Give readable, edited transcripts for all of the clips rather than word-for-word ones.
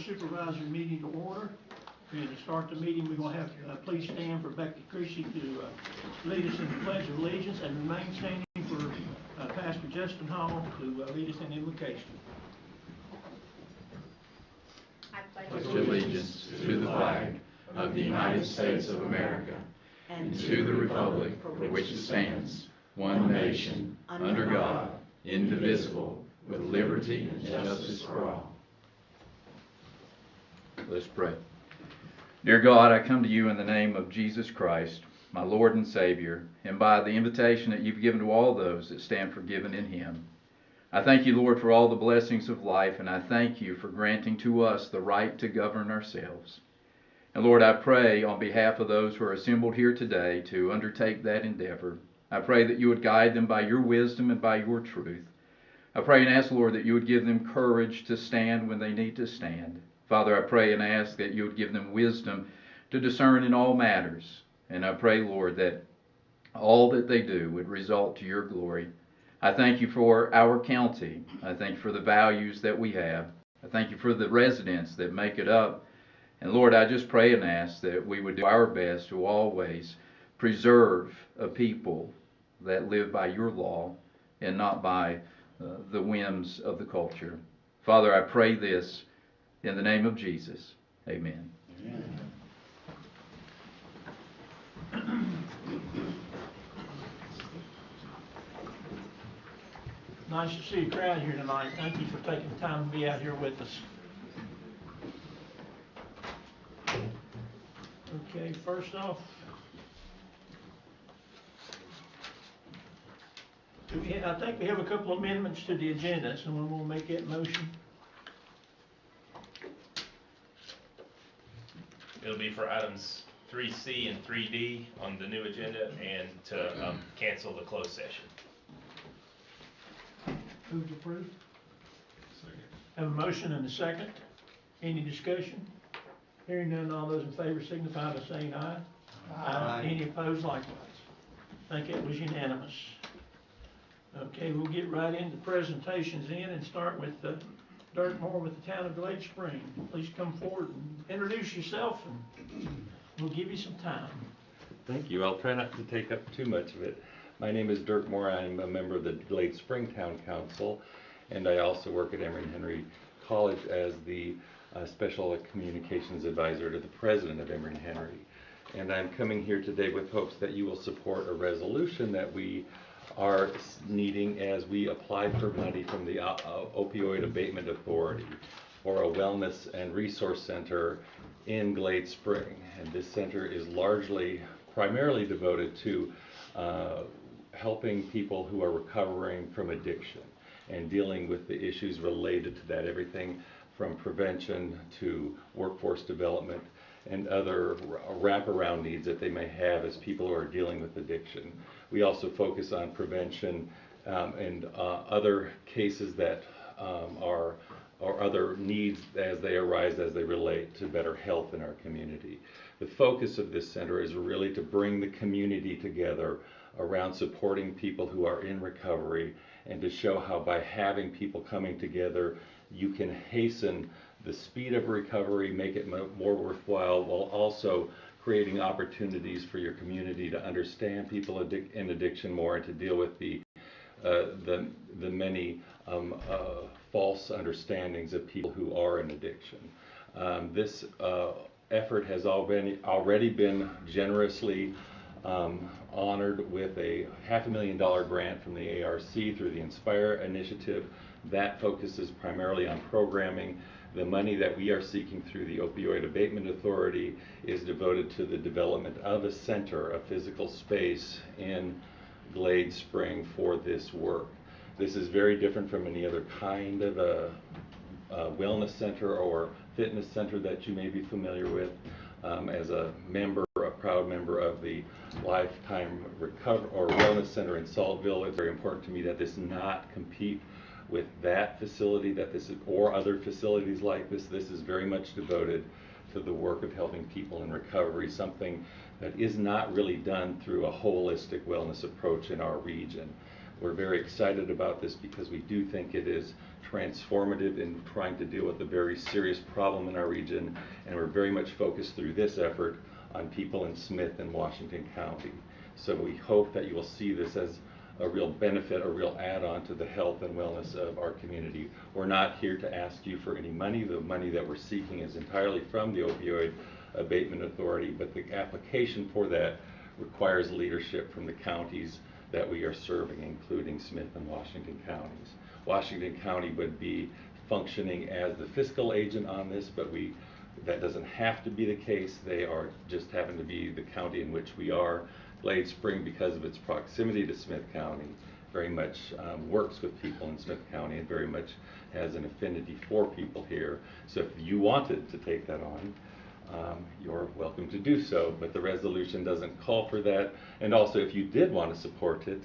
Supervisor meeting to order. And to start the meeting, we're going to have please stand for Becky Creasy to lead us in the Pledge of Allegiance, and remain standing for Pastor Justin Hall to lead us in invocation. I pledge allegiance to the flag of the United States of America and to the republic for which it stands, one nation, under God, indivisible, with liberty and justice for all. Let's pray. Dear God, I come to you in the name of Jesus Christ, my Lord and Savior, and by the invitation that you've given to all those that stand forgiven in him. I thank you, Lord, for all the blessings of life, and I thank you for granting to us the right to govern ourselves. And Lord, I pray on behalf of those who are assembled here today to undertake that endeavor. I pray that you would guide them by your wisdom and by your truth. I pray and ask, Lord, that you would give them courage to stand when they need to stand. Father, I pray and ask that you would give them wisdom to discern in all matters. And I pray, Lord, that all that they do would result to your glory. I thank you for our county. I thank you for the values that we have. I thank you for the residents that make it up. And Lord, I just pray and ask that we would do our best to always preserve a people that live by your law and not by the whims of the culture. Father, I pray this in the name of Jesus. Amen. Amen. Nice to see a crowd here tonight. Thank you for taking the time to be out here with us. Okay, first off, I think we have a couple amendments to the agenda. Someone will make that motion. It'll be for items 3C and 3D on the new agenda, and to cancel the closed session. Move to approve. Second. Have a motion and a second. Any discussion? Hearing none, all those in favor signify by saying aye. Aye. Any opposed likewise. I think it was unanimous. Okay, we'll get right into presentations and start with Dirk Moore with the town of Glade Spring. Please come forward and introduce yourself, and we'll give you some time. Thank you. I'll try not to take up too much of it. My name is Dirk Moore. I'm a member of the Glade Spring Town Council, and I also work at Emory-Henry College as the Special Communications Advisor to the President of Emory-Henry. And I'm coming here today with hopes that you will support a resolution that we are needing as we apply for money from the Opioid Abatement Authority for a wellness and resource center in Glade Spring. And this center is primarily devoted to helping people who are recovering from addiction and dealing with the issues related to that, everything from prevention to workforce development and other wraparound needs that they may have as people who are dealing with addiction. We also focus on prevention and other cases that are other needs as they arise, as they relate to better health in our community. The focus of this center is really to bring the community together around supporting people who are in recovery, and to show how by having people coming together, you can hasten the speed of recovery, make it more worthwhile, while also creating opportunities for your community to understand people in addiction more, and to deal with the many false understandings of people who are in addiction. This effort has already been generously honored with a $500,000 grant from the ARC through the Inspire initiative. That focuses primarily on programming. The money that we are seeking through the Opioid Abatement Authority is devoted to the development of a center, a physical space in Glade Spring for this work. This is very different from any other kind of a wellness center or fitness center that you may be familiar with. As a proud member of the Lifetime Wellness Center in Saltville, it's very important to me that this not compete with that facility, or other facilities like this. This is very much devoted to the work of helping people in recovery, something that is not really done through a holistic wellness approach in our region. We're very excited about this because we do think it is transformative in trying to deal with a very serious problem in our region, and we're very much focused through this effort on people in Smyth and Washington County. So we hope that you will see this as a real benefit, a real add-on to the health and wellness of our community. We're not here to ask you for any money. The money that we're seeking is entirely from the Opioid Abatement Authority, but the application for that requires leadership from the counties that we are serving, including Smyth and Washington counties. Washington County would be functioning as the fiscal agent on this, but that doesn't have to be the case. They are just happen to be the county in which we are. Glade Spring, because of its proximity to Smyth County, very much works with people in Smyth County and very much has an affinity for people here. So if you wanted to take that on, you're welcome to do so, but the resolution doesn't call for that. And also, if you did want to support it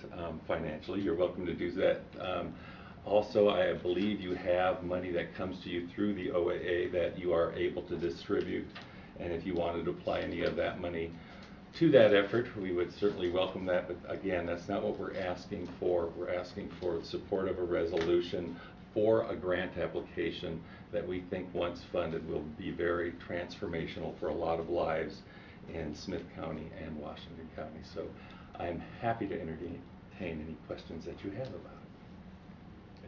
financially, you're welcome to do that. Also, I believe you have money that comes to you through the OAA that you are able to distribute, and if you wanted to apply any of that money to that effort, we would certainly welcome that. But again, that's not what we're asking for. We're asking for the support of a resolution for a grant application that we think, once funded, will be very transformational for a lot of lives in Smyth County and Washington County. So I'm happy to entertain any questions that you have about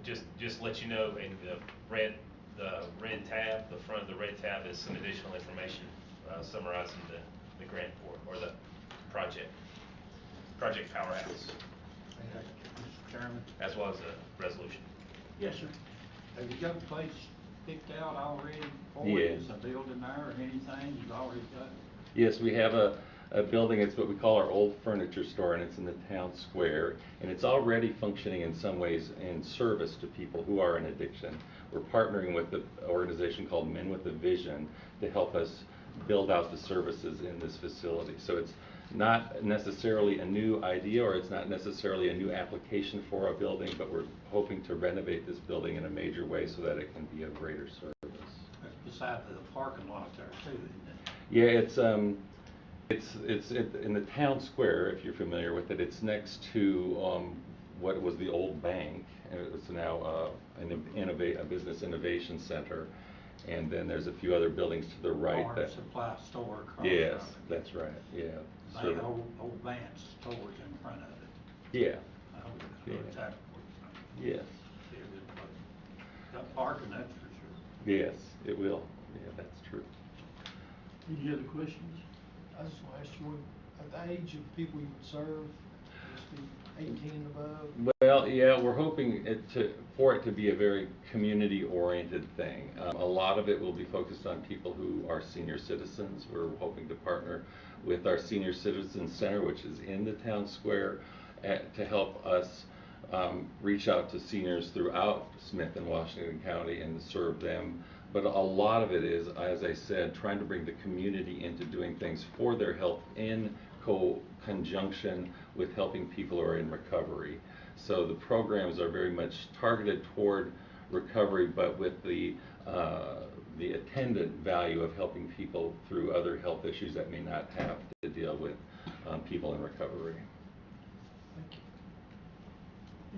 it. Just let you know, in the red tab, the front of the red tab is some additional information summarizing the grant for, or the project Powerhouse, Mr. Chairman, as well as a resolution. Yes, sir. have you got a place picked out already for Yes. it? A building there or anything you've already got? Yes, we have a building. It's what we call our old furniture store, and it's in the town square, and it's already functioning in some ways in service to people who are in addiction. We're partnering with the organization called Men with a Vision to help us build out the services in this facility. So it's not necessarily a new idea, or it's not necessarily a new application for a building, but we're hoping to renovate this building in a major way so that it can be of greater service. That's beside the parking lot there too, isn't it? Yeah, it's in the town square, if you're familiar with it. It's next to what was the old bank, and it's now a business innovation center. And then there's a few other buildings to the right. Art supply store across. Yes, from it. that's right. Yeah. Like old Vance stores in front of it. Yeah. I know Yeah. exactly what you're Yes. talking about. It was, got parking, that's for sure. Yes, it will. Yeah, that's true. Any other questions? I just want to ask you, at the age of people you would serve, just be 18 and above? Well, yeah, we're hoping for it to be a very community-oriented thing. A lot of it will be focused on people who are senior citizens. We're hoping to partner with our Senior Citizen Center, which is in the town square, to help us reach out to seniors throughout Smyth and Washington County and serve them. But a lot of it is, as I said, trying to bring the community into doing things for their health in conjunction with helping people who are in recovery. So the programs are very much targeted toward recovery, but with the attendant value of helping people through other health issues that may not have to deal with people in recovery. Thank you.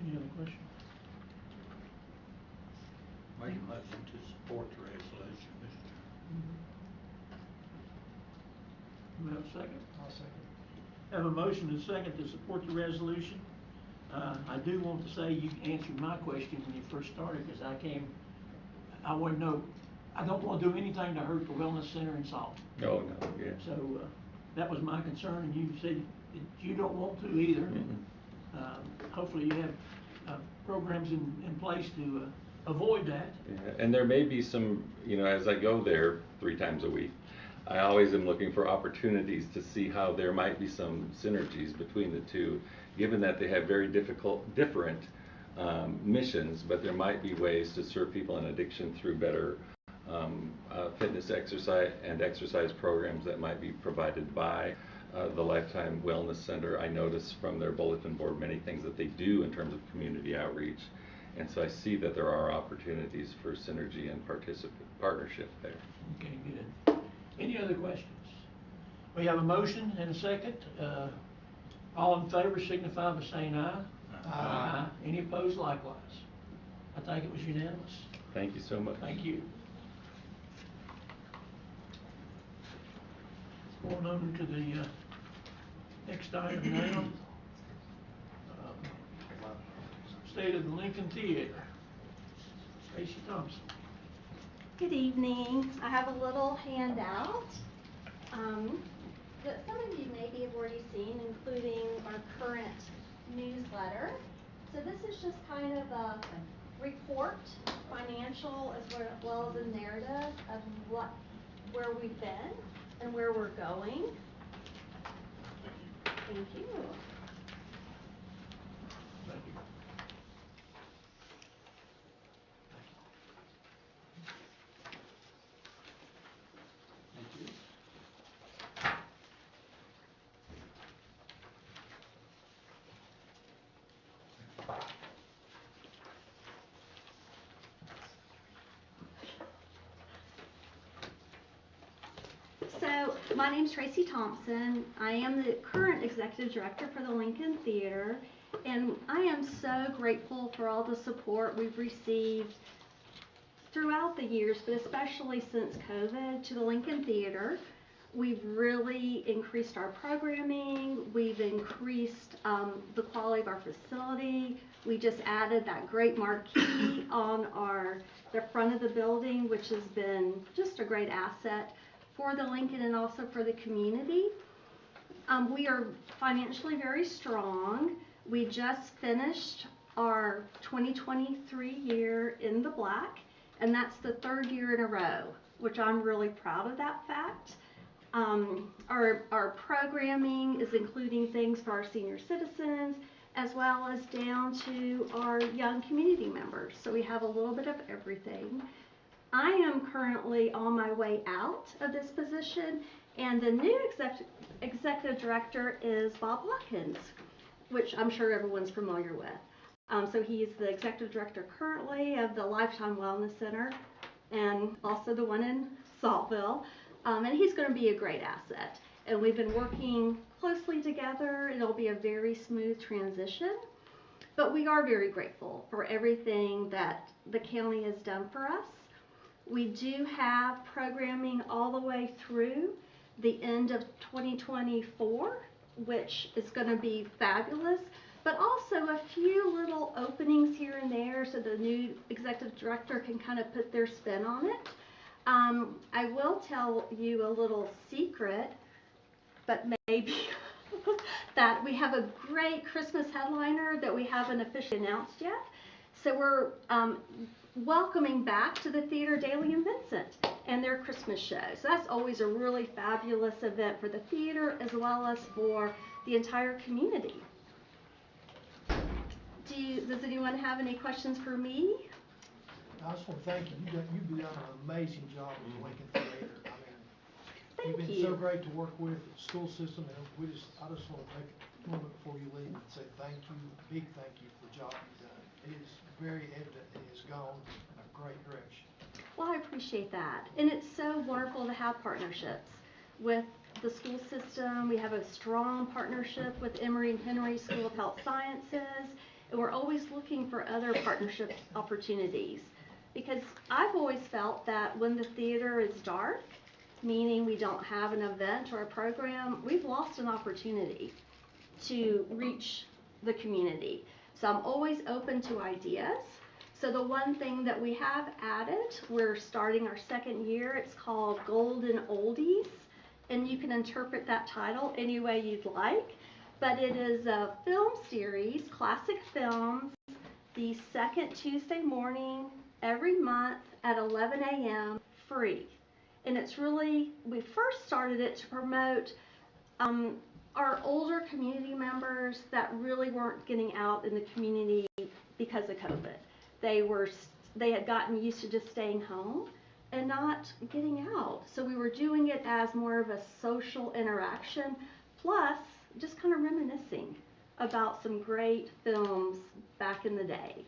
Any other questions? Make a motion to support the resolution, Mr. Chairman. Do we have a second? I'll second. Have a motion and a second to support the resolution. I do want to say you answered my question when you first started, because I want to know, I don't want to do anything to hurt the wellness center in Salt. Oh, no, yeah. So, that was my concern, and you said that you don't want to either. Hopefully you have, programs in place to, avoid that. Yeah, and there may be some, as I go there 3 times a week, I always am looking for opportunities to see how there might be some synergies between the two, given that they have very different missions, but there might be ways to serve people in addiction through better fitness exercise programs that might be provided by the Lifetime Wellness Center. I notice from their bulletin board many things that they do in terms of community outreach. And so I see that there are opportunities for synergy and partnership there. Okay, good. Any other questions? We have a motion and a second. All in favor signify by saying aye. Aye. Any opposed likewise? I think it was unanimous. Thank you so much. Thank you. Going on to the next item now. State of the Lincoln Theater. Tracy Thompson. Good evening. I have a little handout that some of you maybe have already seen, including our current newsletter. So this is just kind of a report, financial as well as a narrative of where we've been and where we're going. Thank you. Thank you. So my name is Tracy Thompson. I am the current executive director for the Lincoln Theater, and I am so grateful for all the support we've received throughout the years, but especially since COVID, to the Lincoln Theater. We've really increased our programming. We've increased the quality of our facility. We just added that great marquee on the front of the building, which has been just a great asset for the Lincoln and also for the community. We are financially very strong. We just finished our 2023 year in the black, and that's the third year in a row, which I'm really proud of that fact. Our programming is including things for our senior citizens as well as down to our young community members. So we have a little bit of everything. I am currently on my way out of this position, and the new executive director is Bob Watkins, which I'm sure everyone's familiar with. So he's the executive director currently of the Lifetime Wellness Center and also the one in Saltville. And he's going to be a great asset. And we've been working closely together. It'll be a very smooth transition. But we are very grateful for everything that the county has done for us. We do have programming all the way through the end of 2024, which is going to be fabulous, but also a few little openings here and there so the new executive director can kind of put their spin on it. I will tell you a little secret, but maybe that we have a great Christmas headliner that we haven't officially announced yet. So we're welcoming back to the theater Daly and Vincent and their Christmas show. So that's always a really fabulous event for the theater as well as for the entire community. Does anyone have any questions for me? I just want to thank you. You've done an amazing job with the Lincoln Theater. I mean, Thank you've been you. so great to work with, the school system, and I just want to take a moment before you leave and say thank you, a big thank you for the job you've done. It is very evident it has gone in a great direction. Well, I appreciate that. And it's so wonderful to have partnerships with the school system. We have a strong partnership with Emory and Henry School of Health Sciences, and we're always looking for other partnership opportunities. Because I've always felt that when the theater is dark, meaning we don't have an event or a program, we've lost an opportunity to reach the community. So I'm always open to ideas. So the one thing that we have added, we're starting our second year, it's called Golden Oldies, and you can interpret that title any way you'd like. But it is a film series, classic films, the second Tuesday morning every month at 11 a.m. free. And it's really, we first started it to promote our older community members that really weren't getting out in the community because of COVID. They had gotten used to just staying home and not getting out. So we were doing it as more of a social interaction, plus just kind of reminiscing about some great films back in the day.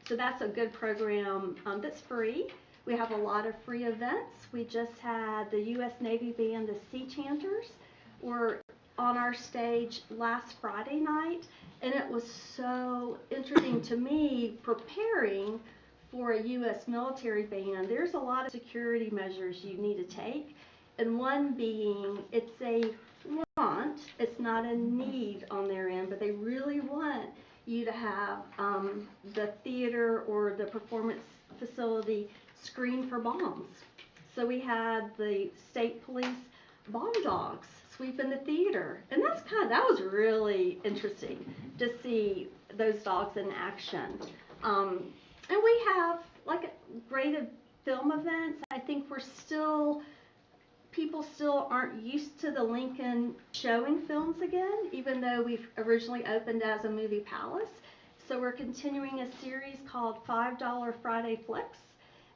So that's a good program that's free. We have a lot of free events. We just had the U.S. Navy Band, the Sea Chanters, were on our stage last Friday night, And it was so interesting to me preparing for a U.S. military band. There's a lot of security measures you need to take, and one being it's a want, it's not a need on their end, but they really want you to have the theater or the performance facility screened for bombs. So we had the state police bomb dogs sweeping the theater, and that was really interesting to see those dogs in action. And we have like great film events. I think people still aren't used to the Lincoln showing films again, even though we've originally opened as a movie palace. So we're continuing a series called $5 Friday Flicks,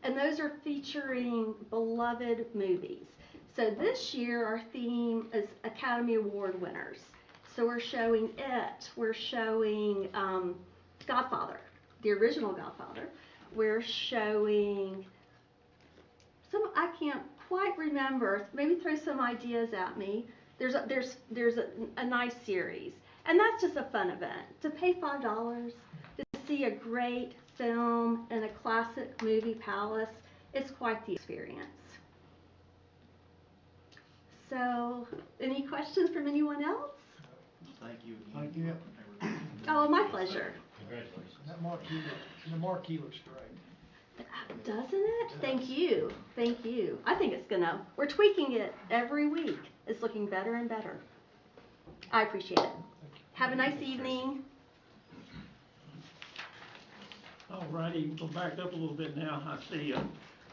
and those are featuring beloved movies. So this year our theme is Academy Award winners. So we're showing It, we're showing Godfather, the original Godfather. We're showing I can't quite remember. Maybe throw some ideas at me. There's a nice series, and that's just a fun event. To pay $5 to see a great film in a classic movie palace, it's quite the experience. So, any questions from anyone else? Thank you Thank you. Oh, my pleasure. Congratulations. The marquee looks great. Doesn't it? Thank you. Thank you. I think we're tweaking it every week. It's looking better and better. I appreciate it. Have a nice evening. All righty, go back up a little bit now. I see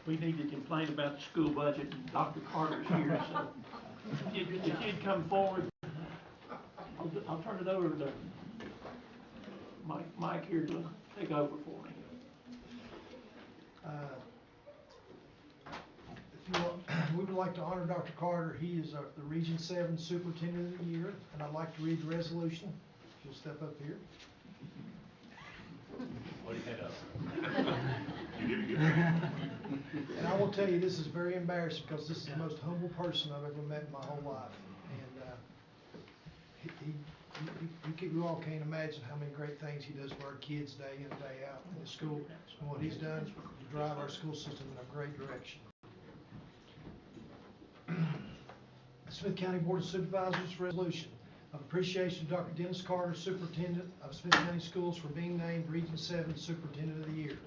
we need to complain about the school budget, and Dr. Carter's here, so if you'd come forward, I'll turn it over to Mike here to take over for me. We would like to honor Dr. Carter. He is the Region 7 Superintendent of the Year, and I'd like to read the resolution. She'll step up here. Hold your head up. You did a good job. And I will tell you, this is very embarrassing because this is the most humble person I've ever met in my whole life. And you all can't imagine how many great things he does for our kids day in and day out in the school, and what he's done to drive our school system in a great direction. The Smyth County Board of Supervisors resolution of appreciation to Dr. Dennis Carter, Superintendent of Smyth County Schools, for being named Region 7 Superintendent of the Year.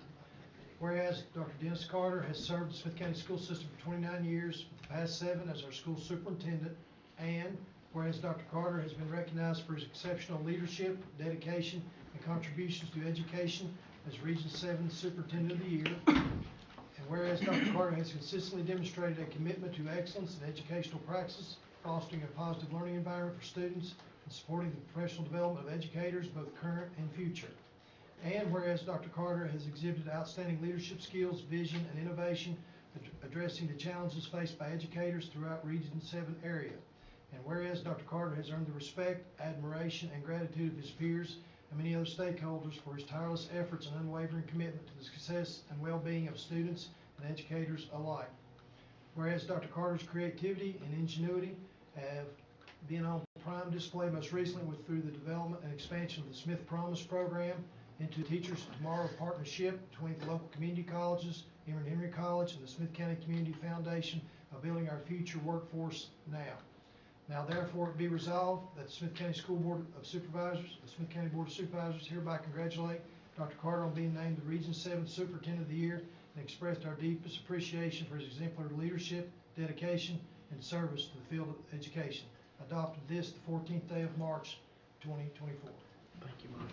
Whereas Dr. Dennis Carter has served the Smyth County School System for 29 years, with the past 7 as our school superintendent, and whereas Dr. Carter has been recognized for his exceptional leadership, dedication, and contributions to education as Region 7 Superintendent of the Year, and whereas Dr. Carter has consistently demonstrated a commitment to excellence in educational practices, fostering a positive learning environment for students, and supporting the professional development of educators, both current and future. And whereas Dr. Carter has exhibited outstanding leadership skills, vision, and innovation, addressing the challenges faced by educators throughout Region 7 area. And whereas Dr. Carter has earned the respect, admiration, and gratitude of his peers and many other stakeholders for his tireless efforts and unwavering commitment to the success and well-being of students and educators alike. Whereas Dr. Carter's creativity and ingenuity have been on prime display most recently through the development and expansion of the Smyth Promise program into Teachers Tomorrow partnership between the local community colleges, Emory and Henry College, and the Smyth County Community Foundation of building our future workforce now. Now therefore it be resolved that the Smyth County School Board of Supervisors, the Smyth County Board of Supervisors hereby congratulate Dr. Carter on being named the Region 7 Superintendent of the Year and expressed our deepest appreciation for his exemplary leadership, dedication, and service to the field of education. Adopted this the 14th day of March, 2024. Thank you, Mike.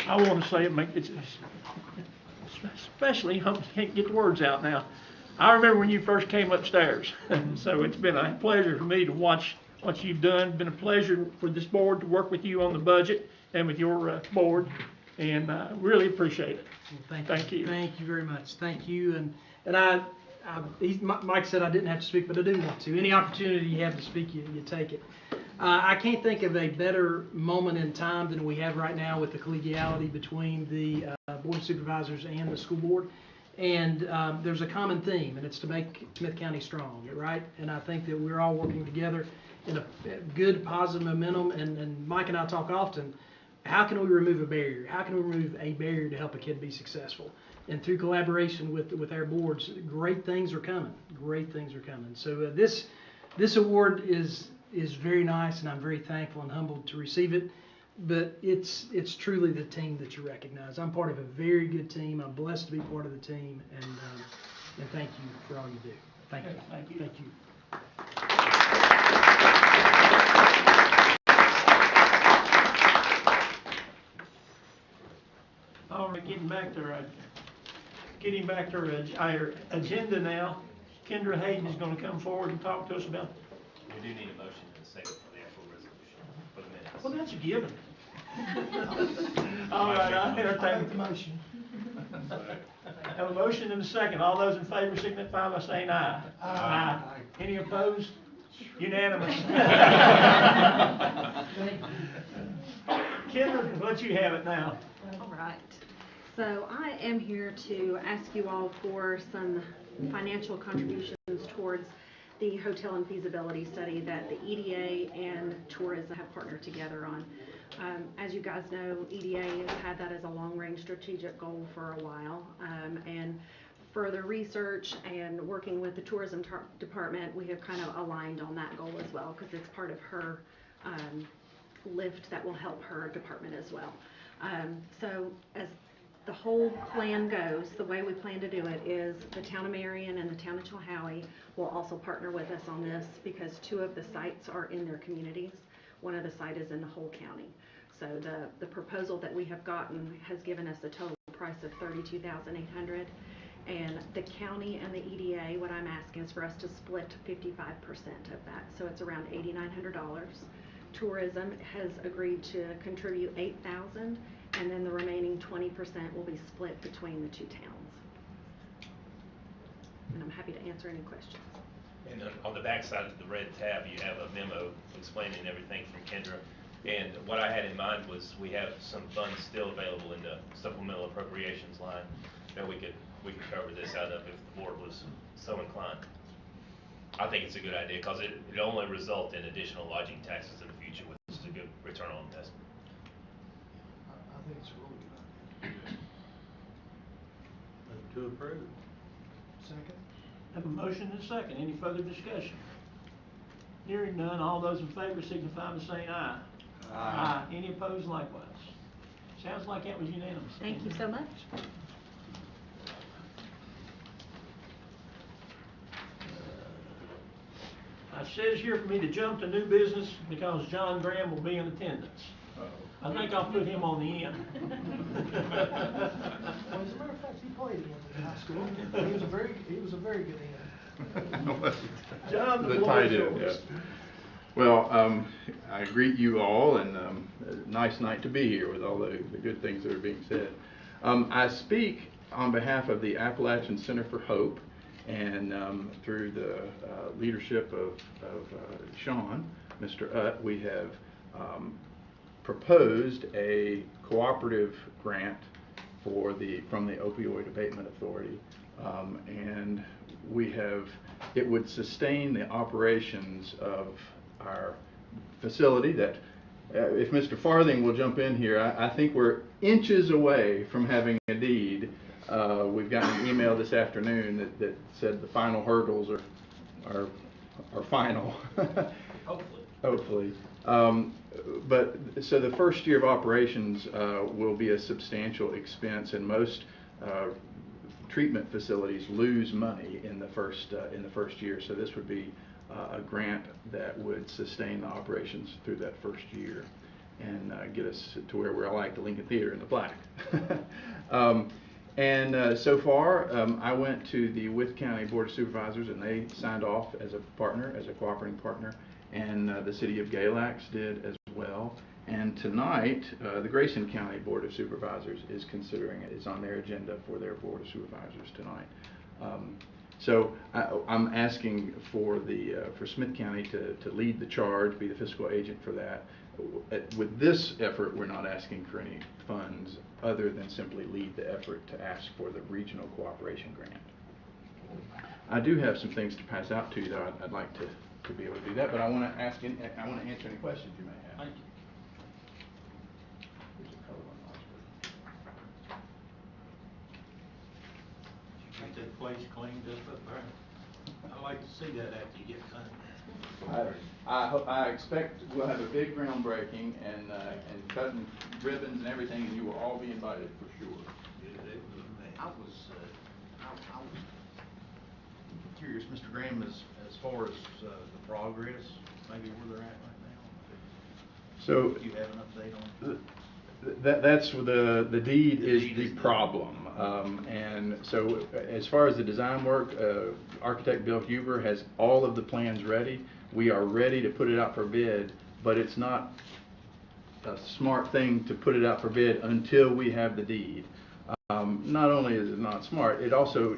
I want to say it's especially, I can't get the words out now. I remember when you first came upstairs, so it's been a pleasure for me to watch what you've done. It's been a pleasure for this board to work with you on the budget and with your board, and really appreciate it. Well, Thank you. Thank you very much. Thank you. And Mike said I didn't have to speak, but I do want to. Any opportunity you have to speak, you take it. I can't think of a better moment in time than we have right now with the collegiality between the Board of Supervisors and the school board. And there's a common theme, and it's to make Smyth County strong, right? And I think that we're all working together in a good, positive momentum. And Mike and I talk often, how can we remove a barrier? How can we remove a barrier to help a kid be successful? And through collaboration with our boards, great things are coming. Great things are coming. So this award is very nice, and I'm very thankful and humbled to receive it. But it's truly the team that you recognize. I'm part of a very good team. I'm blessed to be part of the team, and thank you for all you do. Thank you. Thank you. Thank you. All right, getting back to our agenda now. Kendra Hayden is going to come forward and talk to us about. We do need a motion and a second for the actual resolution for the minutes. Well, that's a given. All right, I'll I'll entertain. make the motion. Have a motion and a second. All those in favor signify by saying aye. Aye. Any opposed? Unanimous. Kendra, let you have it now. All right. So I am here to ask you all for some financial contributions towards the hotel and feasibility study that the EDA and tourism have partnered together on. As you guys know, EDA has had that as a long-range strategic goal for a while, and further research and working with the tourism department, we have kind of aligned on that goal as well, because it's part of her lift that will help her department as well. So as the whole plan goes, the way we plan to do it is the town of Marion and the town of Chilhowie will also partner with us on this, because 2 of the sites are in their communities. One of the sites is in the whole county. So the proposal that we have gotten has given us a total price of $32,800, and the county and the EDA, what I'm asking is for us to split 55% of that. So it's around $8,900. Tourism has agreed to contribute $8,000, and then the remaining 20% will be split between the 2 towns. And I'm happy to answer any questions. And on the back side of the red tab, you have a memo explaining everything from Kendra. And what I had in mind was we have some funds still available in the supplemental appropriations line that we could cover this out of if the board was so inclined. I think it's a good idea because it only result in additional lodging taxes in the future, which is a good return on investment. I think it's a really good idea. Move to approve. Second? Have a motion and a second. Any further discussion? Hearing none, all those in favor signify by saying aye. Aye. Any opposed likewise? Sounds like that was unanimous. Thank you so much. It says here for me to jump to new business because John Graham will be in attendance. I think I'll put him on the end. Well, as a matter of fact, he played against in high school. He was a very good end. John, the The floor is tight end, yours. yeah. Well, I greet you all, and a nice night to be here with all the good things that are being said. I speak on behalf of the Appalachian Center for Hope, and through the leadership of Sean, Mr. Utt, we have proposed a cooperative grant from the Opioid Abatement Authority, and it would sustain the operations of our facility that, if Mr. Farthing will jump in here, I think we're inches away from having a deed. We've gotten an email this afternoon that said the final hurdles are final. Hopefully. But so the first year of operations will be a substantial expense, and most treatment facilities lose money in the first year. So this would be a grant that would sustain the operations through that first year and get us to where we're like the Lincoln Theater in the black. So far, I went to the Wythe County Board of Supervisors, and they signed off as a partner, as a cooperating partner, and the City of Galax did as well. And tonight, the Grayson County Board of Supervisors is considering it. It's on their agenda for their Board of Supervisors tonight. So I'm asking for for Smyth County to lead the charge, be the fiscal agent for that. With this effort, we're not asking for any funds other than simply lead the effort to ask for the regional cooperation grant. I do have some things to pass out to you, though. I'd like to be able to do that, but I want to answer any questions you may have. Thank you. Here's a color one, Get that place cleaned up there. I like to see that after you get done. I expect we'll have a big groundbreaking and cutting ribbons and everything, and you will all be invited for sure. I was curious, Mr. Graham, as far as the progress, maybe where they're at right now. So Do you have an update on? That's the deed is the problem, and so as far as the design work, architect Bill Huber has all of the plans ready. We are ready to put it out for bid, but it's not a smart thing to put it out for bid until we have the deed. Not only is it not smart, it also,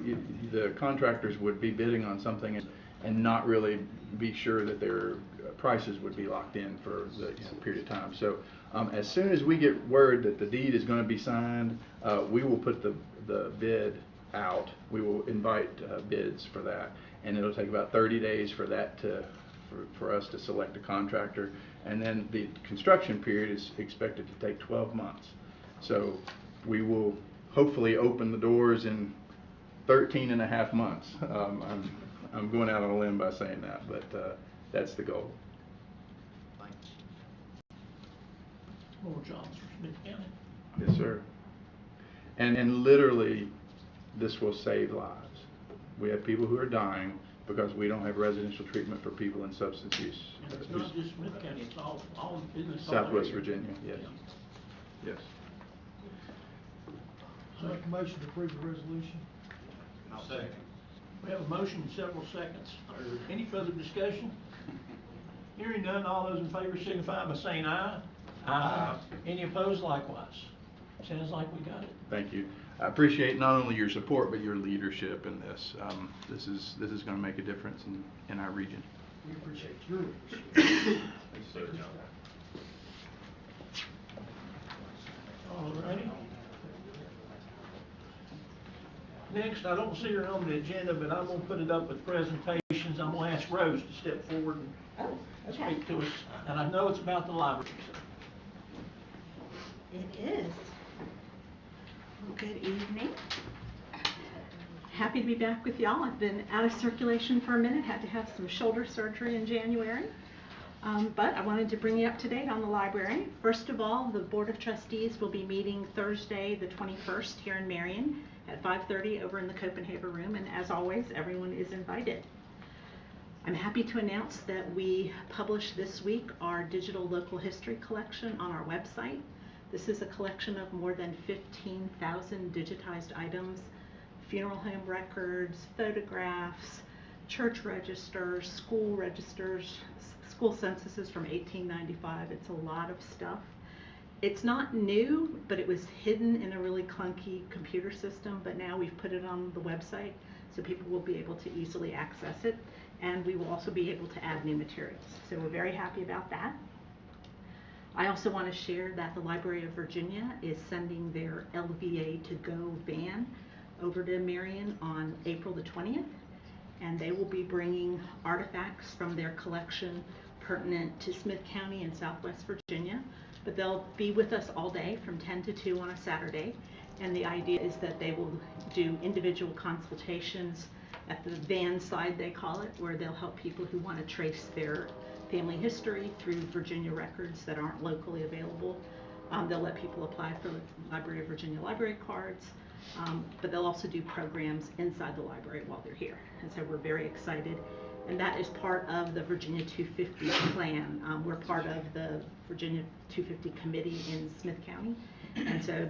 the contractors would be bidding on something and not really be sure that their prices would be locked in for the period of time. So as soon as we get word that the deed is going to be signed, we will put the bid out. We will invite bids for that, and it'll take about 30 days for that for us to select a contractor, and then the construction period is expected to take 12 months. So we will hopefully open the doors in 13 and a half months. I'm going out on a limb by saying that, but that's the goal. Thanks. More jobs for Smyth County. Yes, sir. And literally, this will save lives. We have people who are dying because we don't have residential treatment for people in substance use. And it's not just Smyth County, it's all business. Southwest Virginia, yes. Yes. I make a motion to approve the resolution. I'll second. We have a motion in several seconds. Any further discussion? Hearing none, all those in favor signify by saying aye. Aye. Any opposed likewise? Sounds like we got it. Thank you. I appreciate not only your support, but your leadership in this. This is going to make a difference in our region. We appreciate your leadership. Thanks, sir. All righty. Next, I don't see her on the agenda, but I'm gonna put it up with presentations. I'm gonna ask Rose to step forward and speak to us. And I know it's about the library, so. It is. Well, good evening. Happy to be back with y'all. I've been out of circulation for a minute, had to have some shoulder surgery in January. But I wanted to bring you up to date on the library. First of all, the Board of Trustees will be meeting Thursday, the 21st here in Marion at 5:30 over in the Copenhagen room, and as always, everyone is invited. I'm happy to announce that we published this week our digital local history collection on our website. This is a collection of more than 15,000 digitized items, funeral home records, photographs, church registers, school censuses from 1895. It's a lot of stuff. It's not new, but it was hidden in a really clunky computer system, but now we've put it on the website so people will be able to easily access it, and we will also be able to add new materials. So we're very happy about that. I also want to share that the Library of Virginia is sending their LVA to Go van over to Marion on April the 20th, and they will be bringing artifacts from their collection pertinent to Smyth County and Southwest Virginia. But they'll be with us all day from 10 to 2 on a Saturday, and the idea is that they will do individual consultations at the van side, they call it, where they'll help people who want to trace their family history through Virginia records that aren't locally available. They'll let people apply for Library of Virginia library cards, but they'll also do programs inside the library while they're here. And so we're very excited. And that is part of the Virginia 250 plan. We're part of the Virginia 250 committee in Smyth County. And so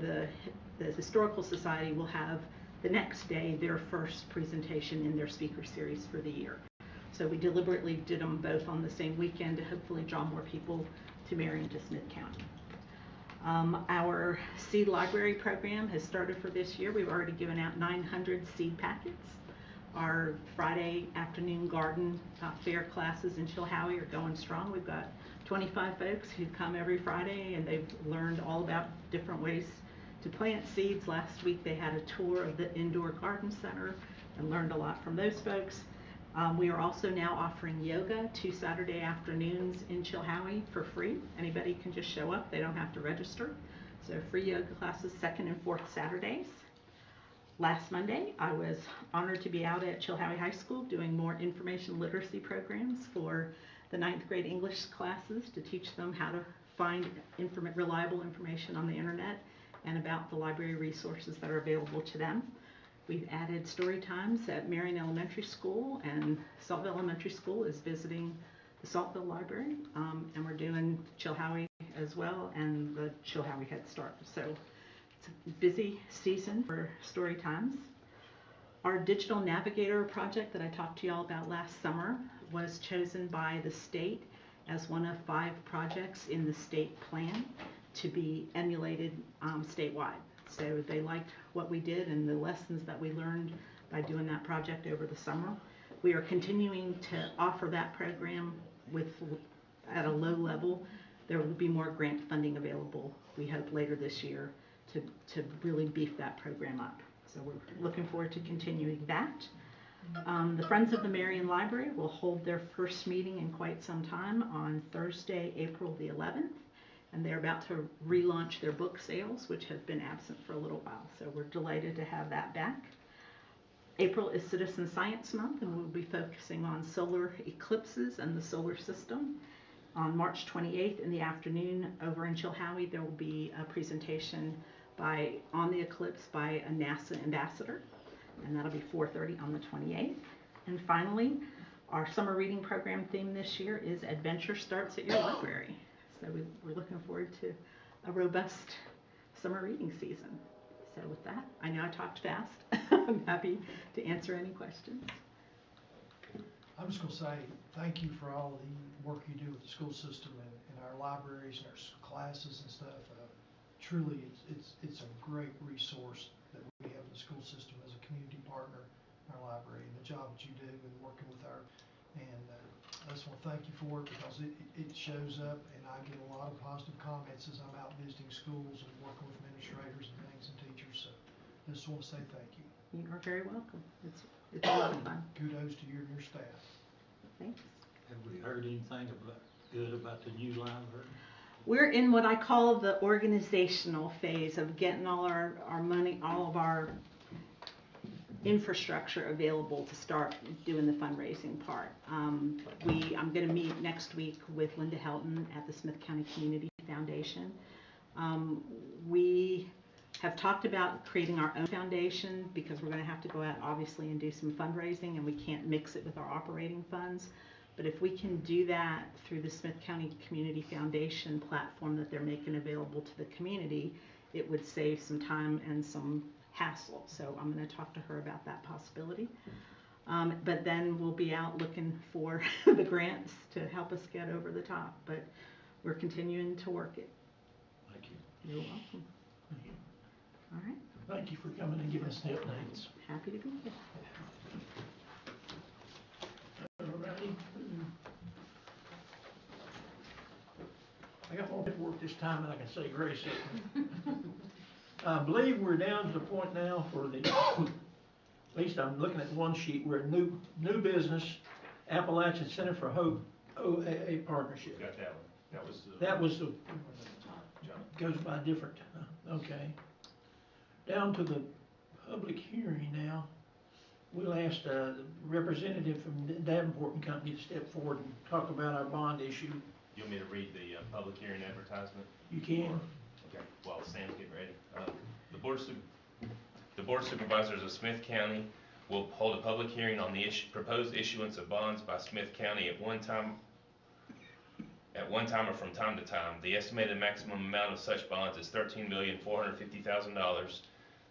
the Historical Society will have the next day their first presentation in their speaker series for the year. So we deliberately did them both on the same weekend to hopefully draw more people to Marion, to Smyth County. Our seed library program has started for this year. We've already given out 900 seed packets. Our Friday afternoon garden fair classes in Chilhowie are going strong. We've got 25 folks who come every Friday, and they've learned all about different ways to plant seeds. Last week they had a tour of the indoor garden center and learned a lot from those folks. We are also now offering yoga 2 Saturday afternoons in Chilhowie for free. Anybody can just show up. They don't have to register. So free yoga classes 2nd and 4th Saturdays. Last Monday, I was honored to be out at Chilhowie High School doing more information literacy programs for the 9th grade English classes to teach them how to find reliable information on the internet and about the library resources that are available to them. We've added story times at Marion Elementary School, and Saltville Elementary School is visiting the Saltville Library, and we're doing Chilhowie as well and the Chilhowie Head Start. So it's a busy season for story times. Our digital navigator project that I talked to you all about last summer was chosen by the state as one of 5 projects in the state plan to be emulated statewide. So they liked what we did and the lessons that we learned by doing that project over the summer. We are continuing to offer that program at a low level. There will be more grant funding available, we hope, later this year to really beef that program up. So we're looking forward to continuing that. The Friends of the Marion Library will hold their first meeting in quite some time on Thursday, April the 11th. And they're about to relaunch their book sales, which have been absent for a little while. So we're delighted to have that back. April is Citizen Science Month, and we'll be focusing on solar eclipses and the solar system. On March 28th in the afternoon over in Chilhowie, there will be a presentation on the eclipse by a NASA ambassador, and that'll be 4:30 on the 28th. And finally, our summer reading program theme this year is Adventure Starts at Your Library. So we're looking forward to a robust summer reading season. So with that, I know I talked fast. I'm happy to answer any questions. I'm just gonna say thank you for all the work you do with the school system and our libraries and our classes and stuff. Truly, it's a great resource that we have in the school system as a community partner in our library, and the job that you do and working with I just want to thank you for it, because it shows up, and I get a lot of positive comments as I'm out visiting schools and working with administrators and things and teachers. So I just want to say thank you. You are very welcome. It's a lot of fun. Kudos to you and your staff. Thanks. Have we heard anything good about the new library? We're in what I call the organizational phase of getting all our money, all of our infrastructure available to start doing the fundraising part. I'm going to meet next week with Linda Helton at the Smyth County Community Foundation. We have talked about creating our own foundation, because we're going to have to go out obviously and do some fundraising, and we can't mix it with our operating funds. But if we can do that through the Smyth County Community Foundation platform that they're making available to the community, it would save some time and some hassle. So I'm going to talk to her about that possibility. But then we'll be out looking for the grants to help us get over the top. But we're continuing to work it. Thank you. You're welcome. Thank you. All right. Thank you for coming and giving us the updates. Happy to be here. Alrighty. I got more paperwork this time than I can say grace at. I believe we're down to the point now for the, at least I'm looking at one sheet, we're new business, Appalachian Center for Hope OAA partnership. Got that one. That was the, goes by different, okay. Down to the public hearing now. We'll ask the representative from Davenport and Company to step forward and talk about our bond issue. You want me to read the public hearing advertisement? You can. Okay, while Sam's getting ready. The Board of Supervisors of Smyth County will hold a public hearing on the proposed issuance of bonds by Smyth County at one time or from time to time. The estimated maximum amount of such bonds is $13,450,000.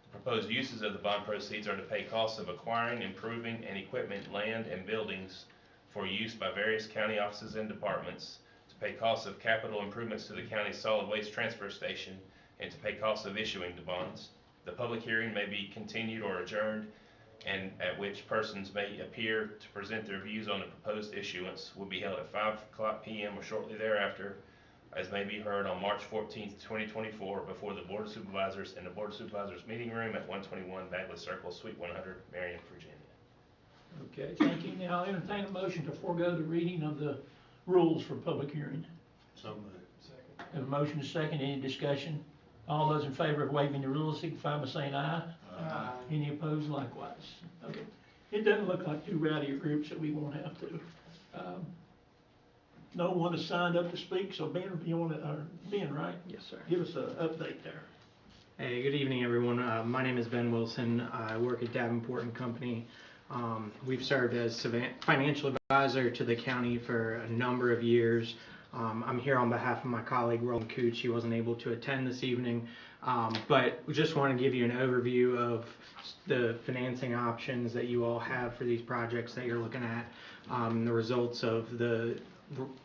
The proposed uses of the bond proceeds are to pay costs of acquiring, improving, and equipment, land, and buildings for use by various county offices and departments, to pay costs of capital improvements to the county's solid waste transfer station, and to pay costs of issuing the bonds. The public hearing may be continued or adjourned and at which persons may appear to present their views on the proposed issuance, will be held at 5:00 p.m. or shortly thereafter, as may be heard on March 14th, 2024, before the Board of Supervisors in the Board of Supervisors meeting room at 121 Bagley Circle, Suite 100, Marion, Virginia. Okay, thank you. Now I'll entertain a motion to forego the reading of the rules for public hearing. So moved. Have a motion to second, any discussion? All those in favor of waiving the rules signify by saying aye. Aye. Any opposed likewise? Okay. It doesn't look like too rowdy a group, so we won't have to. No one has signed up to speak, so Ben, you want to, Ben, right? Yes, sir. Give us an update there. Hey, good evening, everyone. My name is Ben Wilson. I work at Davenport & Company. We've served as financial advisor to the county for a number of years. I'm here on behalf of my colleague, Roland Cooch. He wasn't able to attend this evening, but we just want to give you an overview of the financing options that you all have for these projects that you're looking at, the results of the